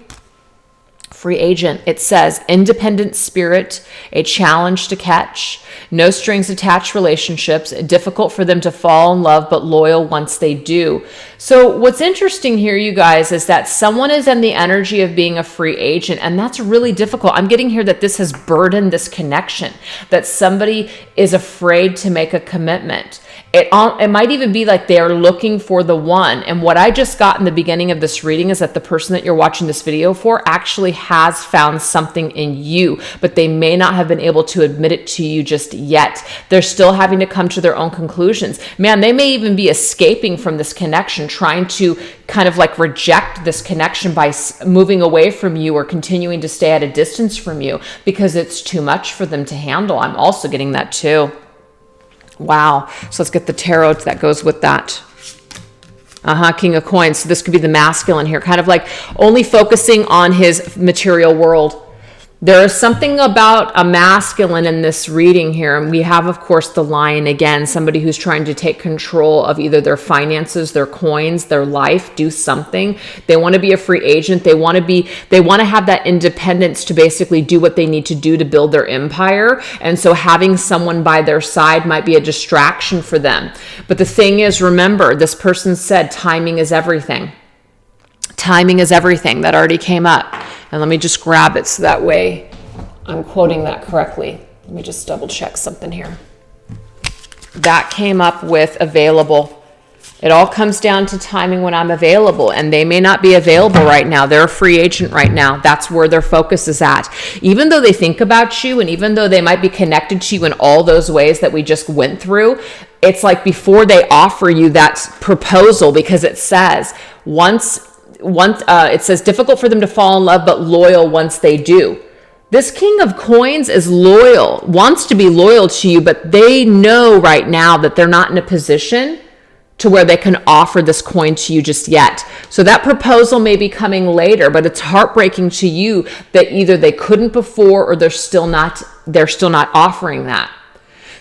Free agent. It says independent spirit, a challenge to catch, no strings attached relationships, difficult for them to fall in love, but loyal once they do. So what's interesting here, you guys, is that someone is in the energy of being a free agent, and that's really difficult. I'm getting here that this has burdened this connection, that somebody is afraid to make a commitment. It might even be like they are looking for the one. And what I just got in the beginning of this reading is that the person that you're watching this video for actually has found something in you, but they may not have been able to admit it to you just yet. They're still having to come to their own conclusions. Man, they may even be escaping from this connection, trying to kind of like reject this connection by moving away from you or continuing to stay at a distance from you because it's too much for them to handle. I'm also getting that too. Wow. So let's get the tarot that goes with that. King of Coins. So this could be the masculine here, kind of like only focusing on his material world. There is something about a masculine in this reading here. And we have, of course, the Lion again, somebody who's trying to take control of either their finances, their coins, their life, do something. They want to be a free agent. They want to have that independence to basically do what they need to do to build their empire. And so having someone by their side might be a distraction for them. But the thing is, remember, this person said timing is everything. Timing is everything. That already came up. And let me just grab it so that way I'm quoting that correctly. Let me just double check something here. That came up with available. It all comes down to timing when I'm available, and they may not be available right now. They're a free agent right now. That's where their focus is at. Even though they think about you, and even though they might be connected to you in all those ways that we just went through, it's like before they offer you that proposal, because it says it says difficult for them to fall in love, but loyal once they do. This King of Coins is loyal, wants to be loyal to you, but they know right now that they're not in a position to where they can offer this coin to you just yet. So that proposal may be coming later, but it's heartbreaking to you that either they couldn't before or they're still not offering that.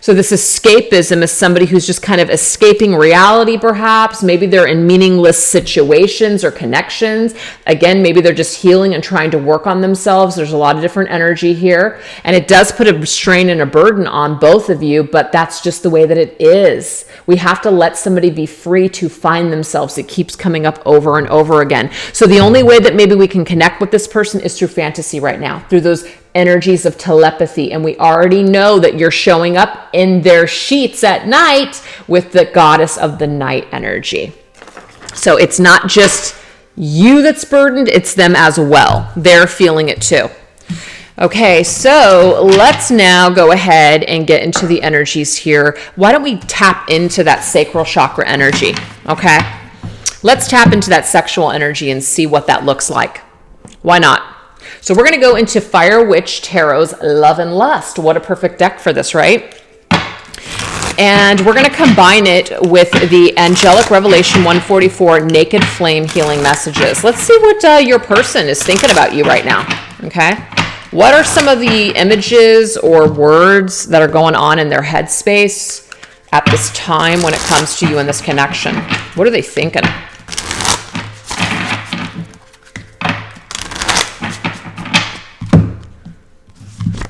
So this escapism is somebody who's just kind of escaping reality, perhaps. Maybe they're in meaningless situations or connections. Again, maybe they're just healing and trying to work on themselves. There's a lot of different energy here. And it does put a strain and a burden on both of you, but that's just the way that it is. We have to let somebody be free to find themselves. It keeps coming up over and over again. So the only way that maybe we can connect with this person is through fantasy right now, through those energies of telepathy. And we already know that you're showing up in their sheets at night with the goddess of the night energy. So it's not just you that's burdened, it's them as well. They're feeling it too. Okay, so let's now go ahead and get into the energies here. Why don't we tap into that sacral chakra energy? Okay, let's tap into that sexual energy and see what that looks like. Why not? So we're going to go into Fire Witch Tarot's Love and Lust. What a perfect deck for this, right? And we're going to combine it with the Angelic Revelation 144 Naked Flame Healing Messages. Let's see what your person is thinking about you right now, okay? What are some of the images or words that are going on in their headspace at this time when it comes to you and this connection? What are they thinking?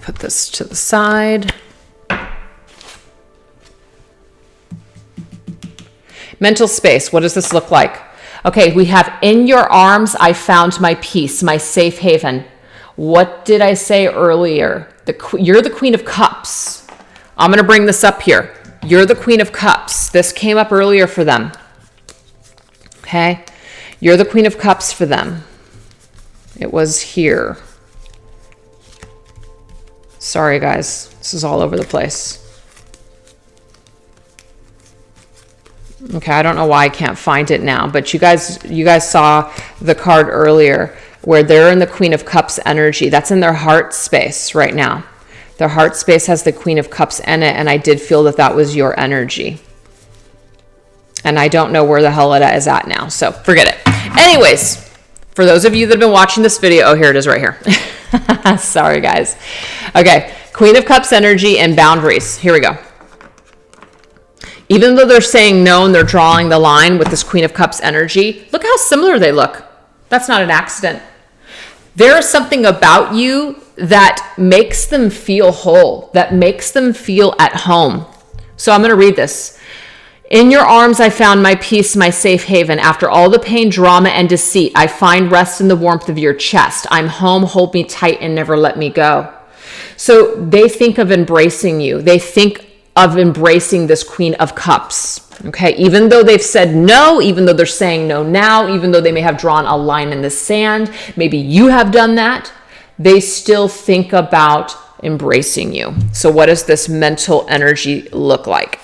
Put this to the side. Mental space, what does this look like? Okay, we have in your arms, I found my peace, my safe haven. What did I say earlier? You're the Queen of Cups. I'm going to bring this up here. You're the Queen of Cups. This came up earlier for them. Okay? You're the Queen of Cups for them. It was here. Sorry, guys. This is all over the place. Okay, I don't know why I can't find it now, but you guys saw the card earlier where they're in the Queen of Cups energy. That's in their heart space right now. Their heart space has the Queen of Cups in it, and I did feel that that was your energy. And I don't know where the hell it is at now, so forget it. Anyways, for those of you that have been watching this video, oh, here it is right here. Sorry, guys. Okay, Queen of Cups energy and boundaries. Here we go. Even though they're saying no and they're drawing the line with this Queen of Cups energy, look how similar they look. That's not an accident. There is something about you that makes them feel whole, that makes them feel at home. So I'm going to read this. In your arms, I found my peace, my safe haven. After all the pain, drama, and deceit, I find rest in the warmth of your chest. I'm home, hold me tight, and never let me go. So they think of embracing you. They think of embracing this Queen of Cups. Okay, even though they've said no, even though they're saying no now, even though they may have drawn a line in the sand, maybe you have done that, they still think about embracing you. So what does this mental energy look like?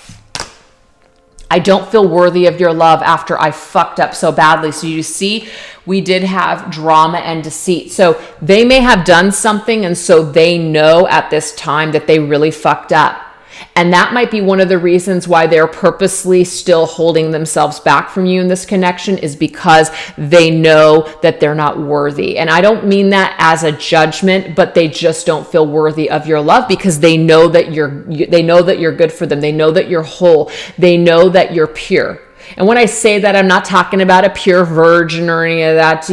I don't feel worthy of your love after I fucked up so badly. So you see, we did have drama and deceit. So they may have done something, and so they know at this time that they really fucked up. And that might be one of the reasons why they're purposely still holding themselves back from you in this connection, is because they know that they're not worthy. And I don't mean that as a judgment, but they just don't feel worthy of your love because they know that they know that you're good for them. They know that you're whole. They know that you're pure. And when I say that, I'm not talking about a pure virgin or any of that,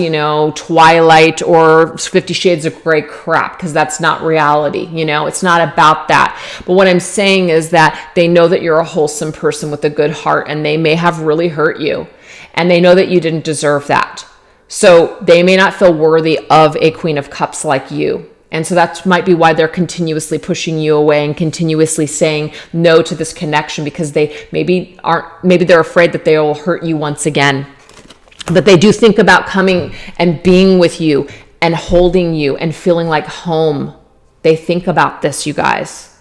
Twilight or 50 Shades of Grey crap, because that's not reality. It's not about that. But what I'm saying is that they know that you're a wholesome person with a good heart, and they may have really hurt you, and they know that you didn't deserve that. So they may not feel worthy of a Queen of Cups like you. And so that might be why they're continuously pushing you away and continuously saying no to this connection, because they maybe they're afraid that they will hurt you once again. But they do think about coming and being with you and holding you and feeling like home. They think about this, you guys.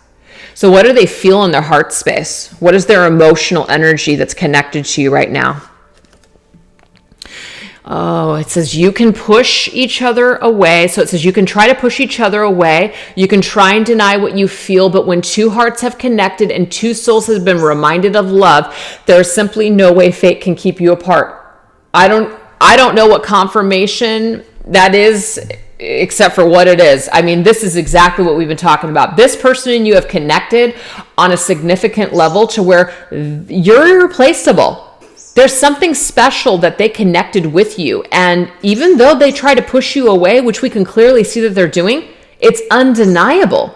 So what do they feel in their heart space? What is their emotional energy that's connected to you right now? Oh, it says you can push each other away. So it says you can try to push each other away. You can try and deny what you feel. But when two hearts have connected and two souls have been reminded of love, there's simply no way fate can keep you apart. I don't know what confirmation that is, except for what it is. I mean, this is exactly what we've been talking about. This person and you have connected on a significant level to where you're irreplaceable. There's something special that they connected with you. And even though they try to push you away, which we can clearly see that they're doing, it's undeniable.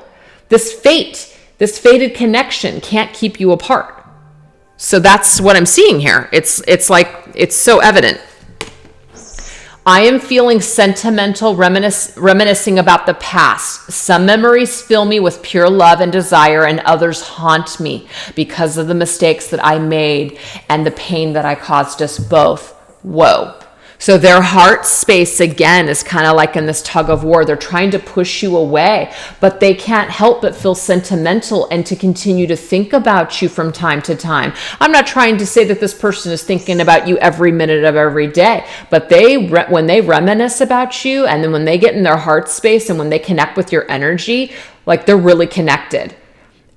This fated connection can't keep you apart. So that's what I'm seeing here. It's like, it's so evident. I am feeling sentimental, reminiscing about the past. Some memories fill me with pure love and desire, and others haunt me because of the mistakes that I made and the pain that I caused us both. Whoa. So their heart space, again, is kind of like in this tug of war. They're trying to push you away, but they can't help but feel sentimental and to continue to think about you from time to time. I'm not trying to say that this person is thinking about you every minute of every day, but when they reminisce about you, and then when they get in their heart space and when they connect with your energy, like they're really connected.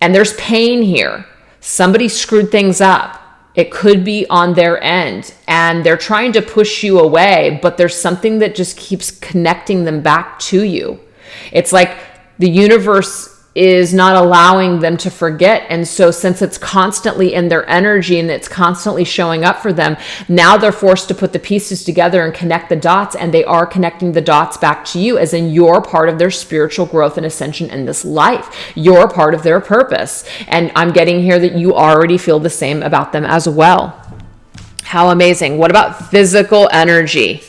And there's pain here. Somebody screwed things up. It could be on their end, and they're trying to push you away, but there's something that just keeps connecting them back to you. It's like the universe is not allowing them to forget. And so since it's constantly in their energy and it's constantly showing up for them, now they're forced to put the pieces together and connect the dots, and they are connecting the dots back to you, as in you're part of their spiritual growth and ascension in this life. You're part of their purpose. And I'm getting here that you already feel the same about them as well. How amazing. What about physical energy?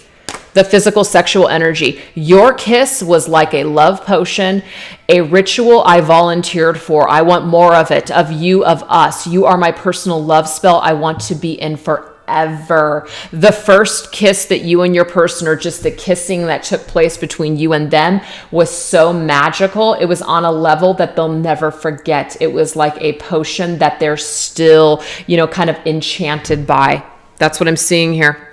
The physical sexual energy. Your kiss was like a love potion, a ritual I volunteered for. I want more of it, of you, of us. You are my personal love spell I want to be in forever. The first kiss that you and your person, or just the kissing that took place between you and them, was so magical. It was on a level that they'll never forget. It was like a potion that they're still, kind of enchanted by. That's what I'm seeing here.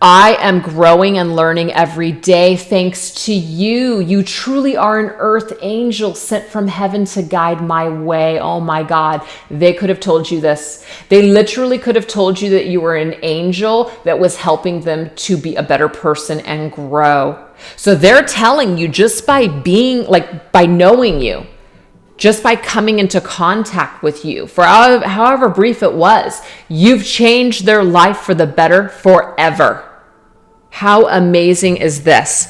I am growing and learning every day thanks to you. You truly are an earth angel sent from heaven to guide my way. Oh my God. They could have told you this. They literally could have told you that you were an angel that was helping them to be a better person and grow. So they're telling you, just by being, like, by knowing you, just by coming into contact with you, for however brief it was, you've changed their life for the better forever. How amazing is this?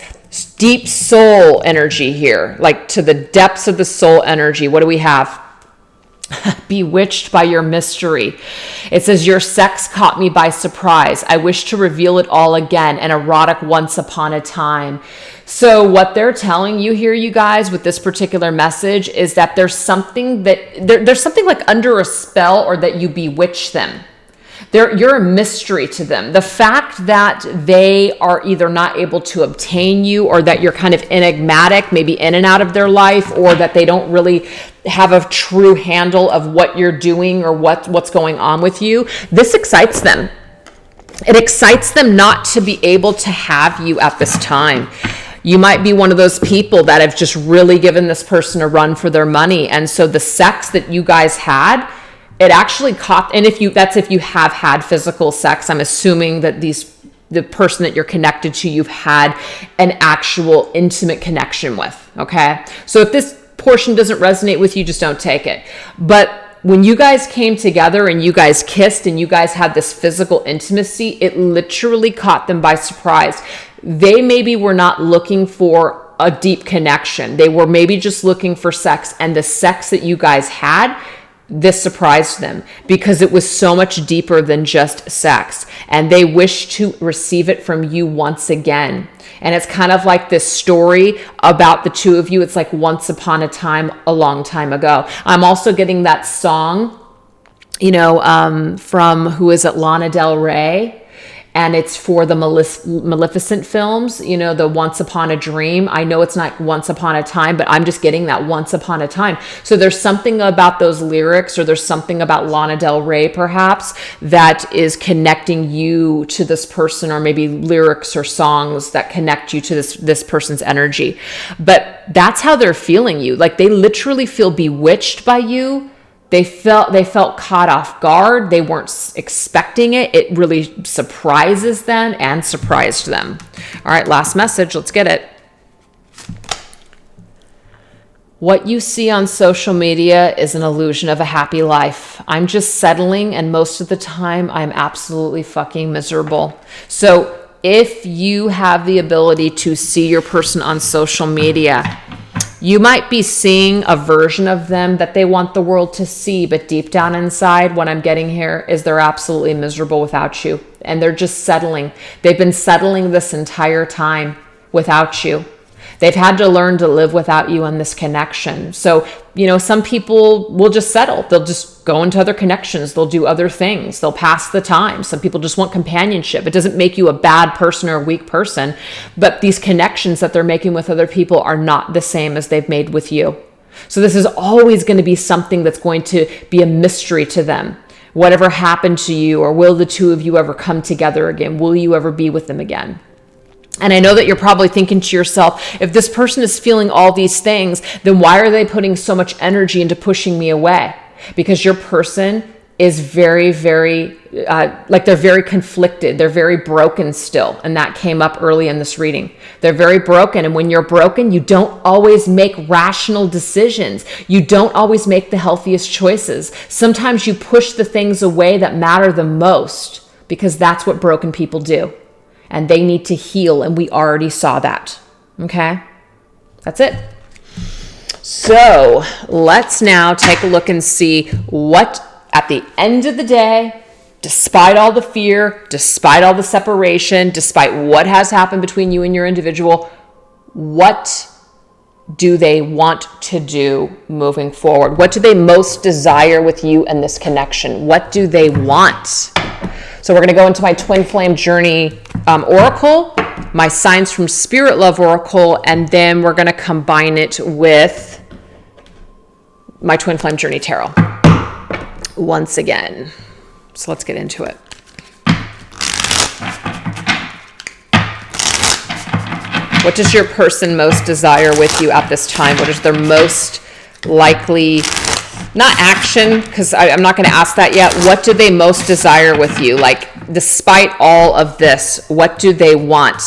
Deep soul energy here, like to the depths of the soul energy. What do we have? Bewitched by your mystery. It says, your sex caught me by surprise. I wish to reveal it all again. An erotic once upon a time. So what they're telling you here, you guys, with this particular message is that there's something that there's something like under a spell, or that you bewitch them. You're a mystery to them. The fact that they are either not able to obtain you, or that you're kind of enigmatic, maybe in and out of their life, or that they don't really have a true handle of what you're doing or what's going on with you, this excites them. It excites them not to be able to have you at this time. You might be one of those people that have just really given this person a run for their money. And so the sex that you guys had, it actually caught, and if you have had physical sex, I'm assuming that the person that you're connected to, you've had an actual intimate connection with, okay? So if this portion doesn't resonate with you, just don't take it. But when you guys came together and you guys kissed and you guys had this physical intimacy, it literally caught them by surprise. They maybe were not looking for a deep connection. They were maybe just looking for sex, and the sex that you guys had, this surprised them because it was so much deeper than just sex, and they wish to receive it from you once again. And it's kind of like this story about the two of you. It's like once upon a time, a long time ago. I'm also getting that song, from, who is it, Lana Del Rey? And it's for the Maleficent films, the Once Upon a Dream. I know it's not Once Upon a Time, but I'm just getting that Once Upon a Time. So there's something about those lyrics, or there's something about Lana Del Rey perhaps, that is connecting you to this person, or maybe lyrics or songs that connect you to this person's energy. But that's how they're feeling you. Like, they literally feel bewitched by you. They felt caught off guard. They weren't expecting it. It really surprises them and surprised them. All right, last message. Let's get it. What you see on social media is an illusion of a happy life. I'm just settling, and most of the time I'm absolutely fucking miserable. So if you have the ability to see your person on social media, you might be seeing a version of them that they want the world to see, but deep down inside, what I'm getting here is they're absolutely miserable without you, and they're just settling. They've been settling this entire time without you. They've had to learn to live without you in this connection. So, some people will just settle. They'll just go into other connections. They'll do other things. They'll pass the time. Some people just want companionship. It doesn't make you a bad person or a weak person, but these connections that they're making with other people are not the same as they've made with you. So this is always going to be something that's going to be a mystery to them. Whatever happened to you, or will the two of you ever come together again? Will you ever be with them again? And I know that you're probably thinking to yourself, if this person is feeling all these things, then why are they putting so much energy into pushing me away? Because your person is very, very, they're very conflicted. They're very broken still. And that came up early in this reading. They're very broken. And when you're broken, you don't always make rational decisions. You don't always make the healthiest choices. Sometimes you push the things away that matter the most, because that's what broken people do. And they need to heal, and we already saw that. Okay? That's it. So let's now take a look and see what, at the end of the day, despite all the fear, despite all the separation, despite what has happened between you and your individual, what do they want to do moving forward? What do they most desire with you and this connection? What do they want? So we're going to go into my Twin Flame Journey Oracle, my Signs from Spirit Love Oracle, and then we're going to combine it with my Twin Flame Journey Tarot once again. So let's get into it. What does your person most desire with you at this time? What is their most likely, not action, because I'm not going to ask that yet. What do they most desire with you? Like, despite all of this, what do they want?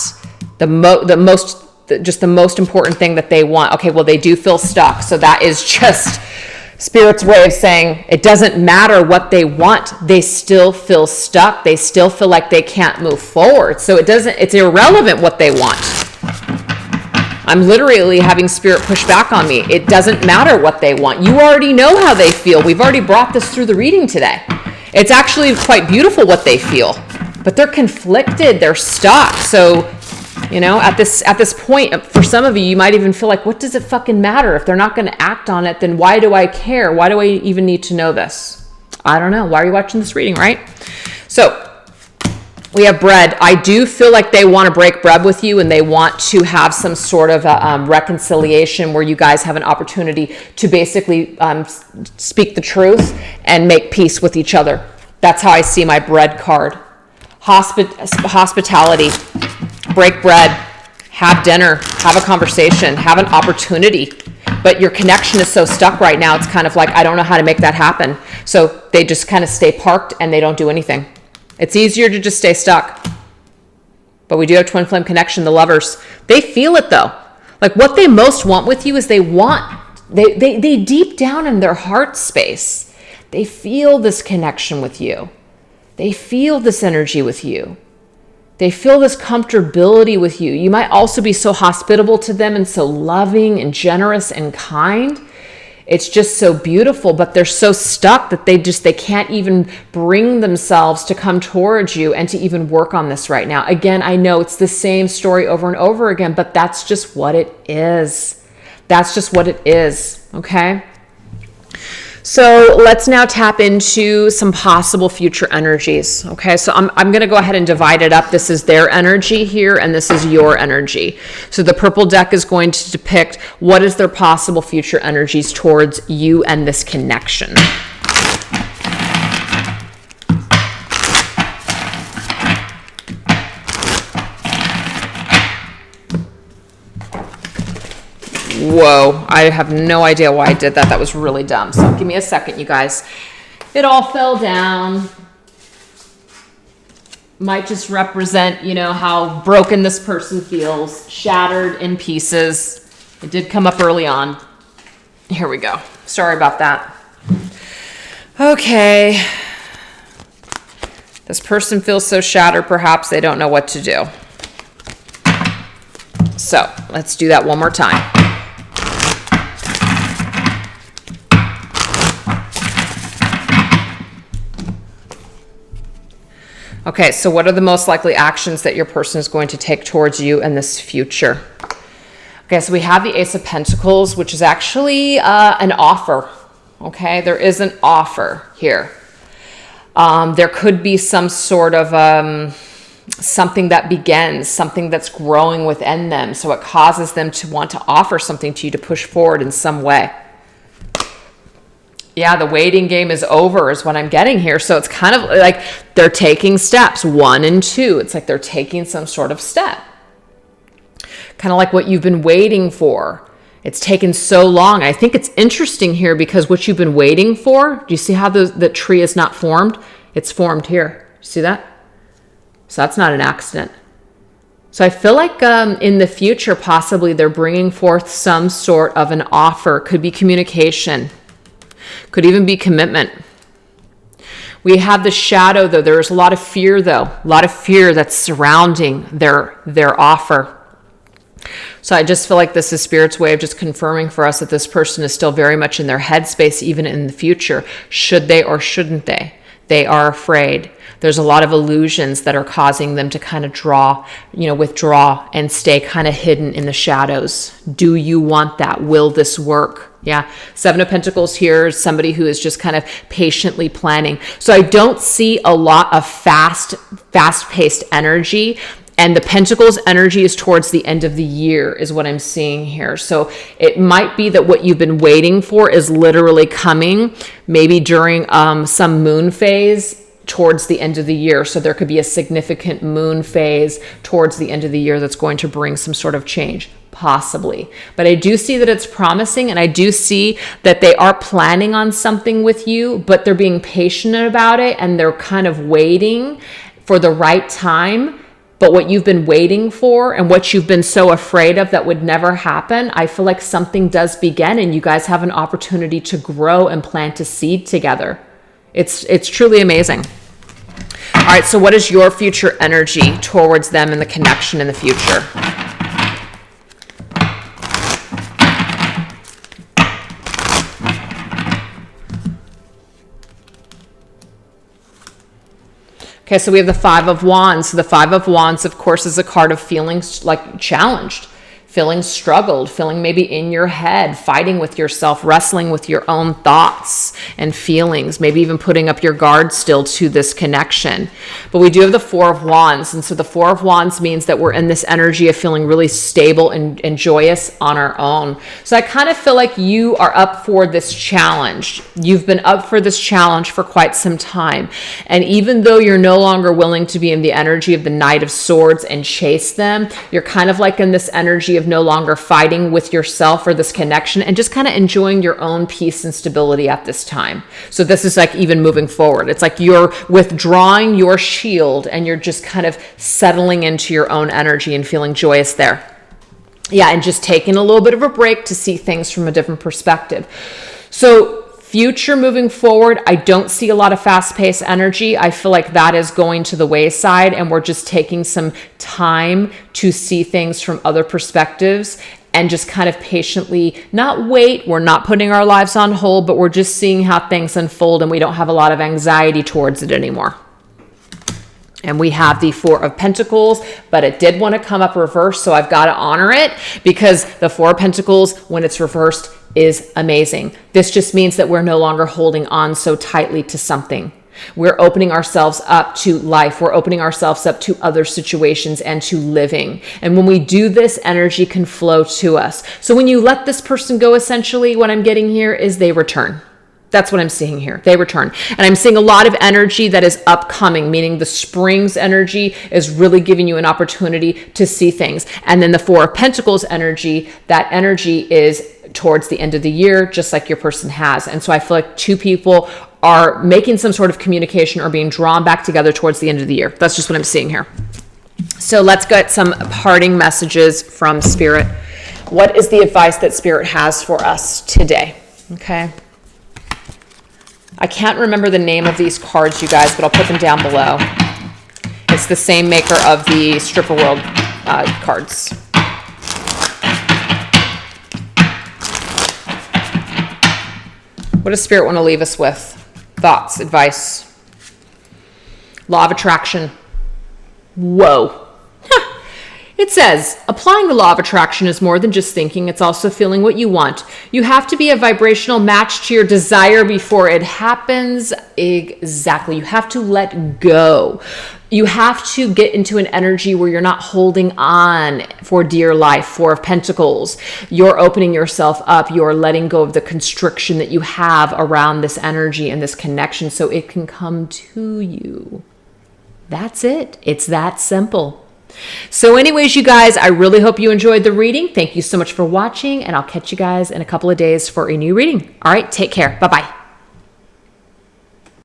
The most important thing that they want. Okay, well, they do feel stuck. So that is just Spirit's way of saying it doesn't matter what they want. They still feel stuck. They still feel like they can't move forward. So it's irrelevant what they want. I'm literally having Spirit push back on me. It doesn't matter what they want. You already know how they feel. We've already brought this through the reading today. It's actually quite beautiful what they feel, but they're conflicted. They're stuck. So, at this point, for some of you, you might even feel like, what does it fucking matter? If they're not going to act on it, then why do I care? Why do I even need to know this? I don't know. Why are you watching this reading, right? So we have bread. I do feel like they want to break bread with you, and they want to have some sort of a reconciliation where you guys have an opportunity to basically speak the truth and make peace with each other. That's how I see my bread card. Hospitality. Break bread, have dinner, have a conversation, have an opportunity. But your connection is so stuck right now, it's kind of like, I don't know how to make that happen. So they just kind of stay parked and they don't do anything. It's easier to just stay stuck. But we do have twin flame connection, the lovers. They feel it though. Like what they most want with you is they deep down in their heart space, they feel this connection with you. They feel this energy with you. They feel this comfortability with you. You might also be so hospitable to them and so loving and generous and kind. It's just so beautiful, but they're so stuck that they can't even bring themselves to come towards you and to even work on this right now. Again, I know it's the same story over and over again, but that's just what it is. That's just what it is, okay? So let's now tap into some possible future energies. Okay, so I'm going to go ahead and divide it up. This is their energy here, and this is your energy. So the purple deck is going to depict what is their possible future energies towards you and this connection. Whoa, I have no idea why I did that. That was really dumb. So give me a second, you guys. It all fell down. Might just represent, how broken this person feels, shattered in pieces. It did come up early on. Here we go. Sorry about that. Okay. This person feels so shattered, perhaps they don't know what to do. So let's do that one more time. Okay, so what are the most likely actions that your person is going to take towards you in this future? Okay, so we have the Ace of Pentacles, which is actually an offer. Okay, there is an offer here. There could be some sort of something that begins, something that's growing within them. So it causes them to want to offer something to you to push forward in some way. Yeah, the waiting game is over is what I'm getting here. So it's kind of like they're taking steps 1 and 2. It's like they're taking some sort of step. Kind of like what you've been waiting for. It's taken so long. I think it's interesting here because what you've been waiting for, do you see how the tree is not formed? It's formed here. See that? So that's not an accident. So I feel like in the future, possibly they're bringing forth some sort of an offer. Could be communication. Could even be commitment. We have the shadow, though. There's a lot of fear, though. A lot of fear that's surrounding their offer. So I just feel like this is Spirit's way of just confirming for us that this person is still very much in their headspace, even in the future. Should they or shouldn't they? They are afraid. There's a lot of illusions that are causing them to kind of withdraw and stay kind of hidden in the shadows. Do you want that? Will this work? Yeah. 7 of Pentacles here is somebody who is just kind of patiently planning. So I don't see a lot of fast-paced energy. And the Pentacles energy is towards the end of the year is what I'm seeing here. So it might be that what you've been waiting for is literally coming, maybe during some moon phase towards the end of the year. So there could be a significant moon phase towards the end of the year that's going to bring some sort of change, possibly. But I do see that it's promising, and I do see that they are planning on something with you, but they're being patient about it, and they're kind of waiting for the right time. But what you've been waiting for and what you've been so afraid of that would never happen, I feel like something does begin, and you guys have an opportunity to grow and plant a seed together. It's truly amazing. All right, so what is your future energy towards them and the connection in the future? Okay, so we have the Five of Wands. So the Five of Wands, of course, is a card of feeling like challenged, feeling struggled, feeling maybe in your head, fighting with yourself, wrestling with your own thoughts and feelings, maybe even putting up your guard still to this connection. But we do have the Four of Wands. And so the Four of Wands means that we're in this energy of feeling really stable and joyous on our own. So I kind of feel like you are up for this challenge. You've been up for this challenge for quite some time. And even though you're no longer willing to be in the energy of the Knight of Swords and chase them, you're kind of like in this energy of no longer fighting with yourself or this connection, and just kind of enjoying your own peace and stability at this time. So this is like even moving forward. It's like you're withdrawing your shield and you're just kind of settling into your own energy and feeling joyous there. Yeah, and just taking a little bit of a break to see things from a different perspective. So future moving forward, I don't see a lot of fast-paced energy. I feel like that is going to the wayside, and we're just taking some time to see things from other perspectives and just kind of patiently not wait. We're not putting our lives on hold, but we're just seeing how things unfold, and we don't have a lot of anxiety towards it anymore. And we have the Four of Pentacles, but it did want to come up reversed, so I've got to honor it, because the Four of Pentacles, when it's reversed, is amazing. This just means that we're no longer holding on so tightly to something. We're opening ourselves up to life. We're opening ourselves up to other situations and to living. And when we do this, energy can flow to us. So when you let this person go, essentially what I'm getting here is they return. That's what I'm seeing here. They return. And I'm seeing a lot of energy that is upcoming, meaning the spring's energy is really giving you an opportunity to see things. And then the Four of Pentacles energy, that energy is towards the end of the year, just like your person has. And so I feel like two people are making some sort of communication or being drawn back together towards the end of the year. That's just what I'm seeing here. So let's get some parting messages from Spirit. What is the advice that Spirit has for us today? Okay. I can't remember the name of these cards, you guys, but I'll put them down below. It's the same maker of the Stripper World cards. What does Spirit want to leave us with? Thoughts, advice. Law of attraction. Whoa. It says, applying the law of attraction is more than just thinking, it's also feeling what you want. You have to be a vibrational match to your desire before it happens. Exactly. You have to let go. You have to get into an energy where you're not holding on for dear life. Four of Pentacles. You're opening yourself up. You're letting go of the constriction that you have around this energy and this connection so it can come to you. That's it. It's that simple. So anyways, you guys, I really hope you enjoyed the reading. Thank you so much for watching, and I'll catch you guys in a couple of days for a new reading. All right, take care. Bye-bye.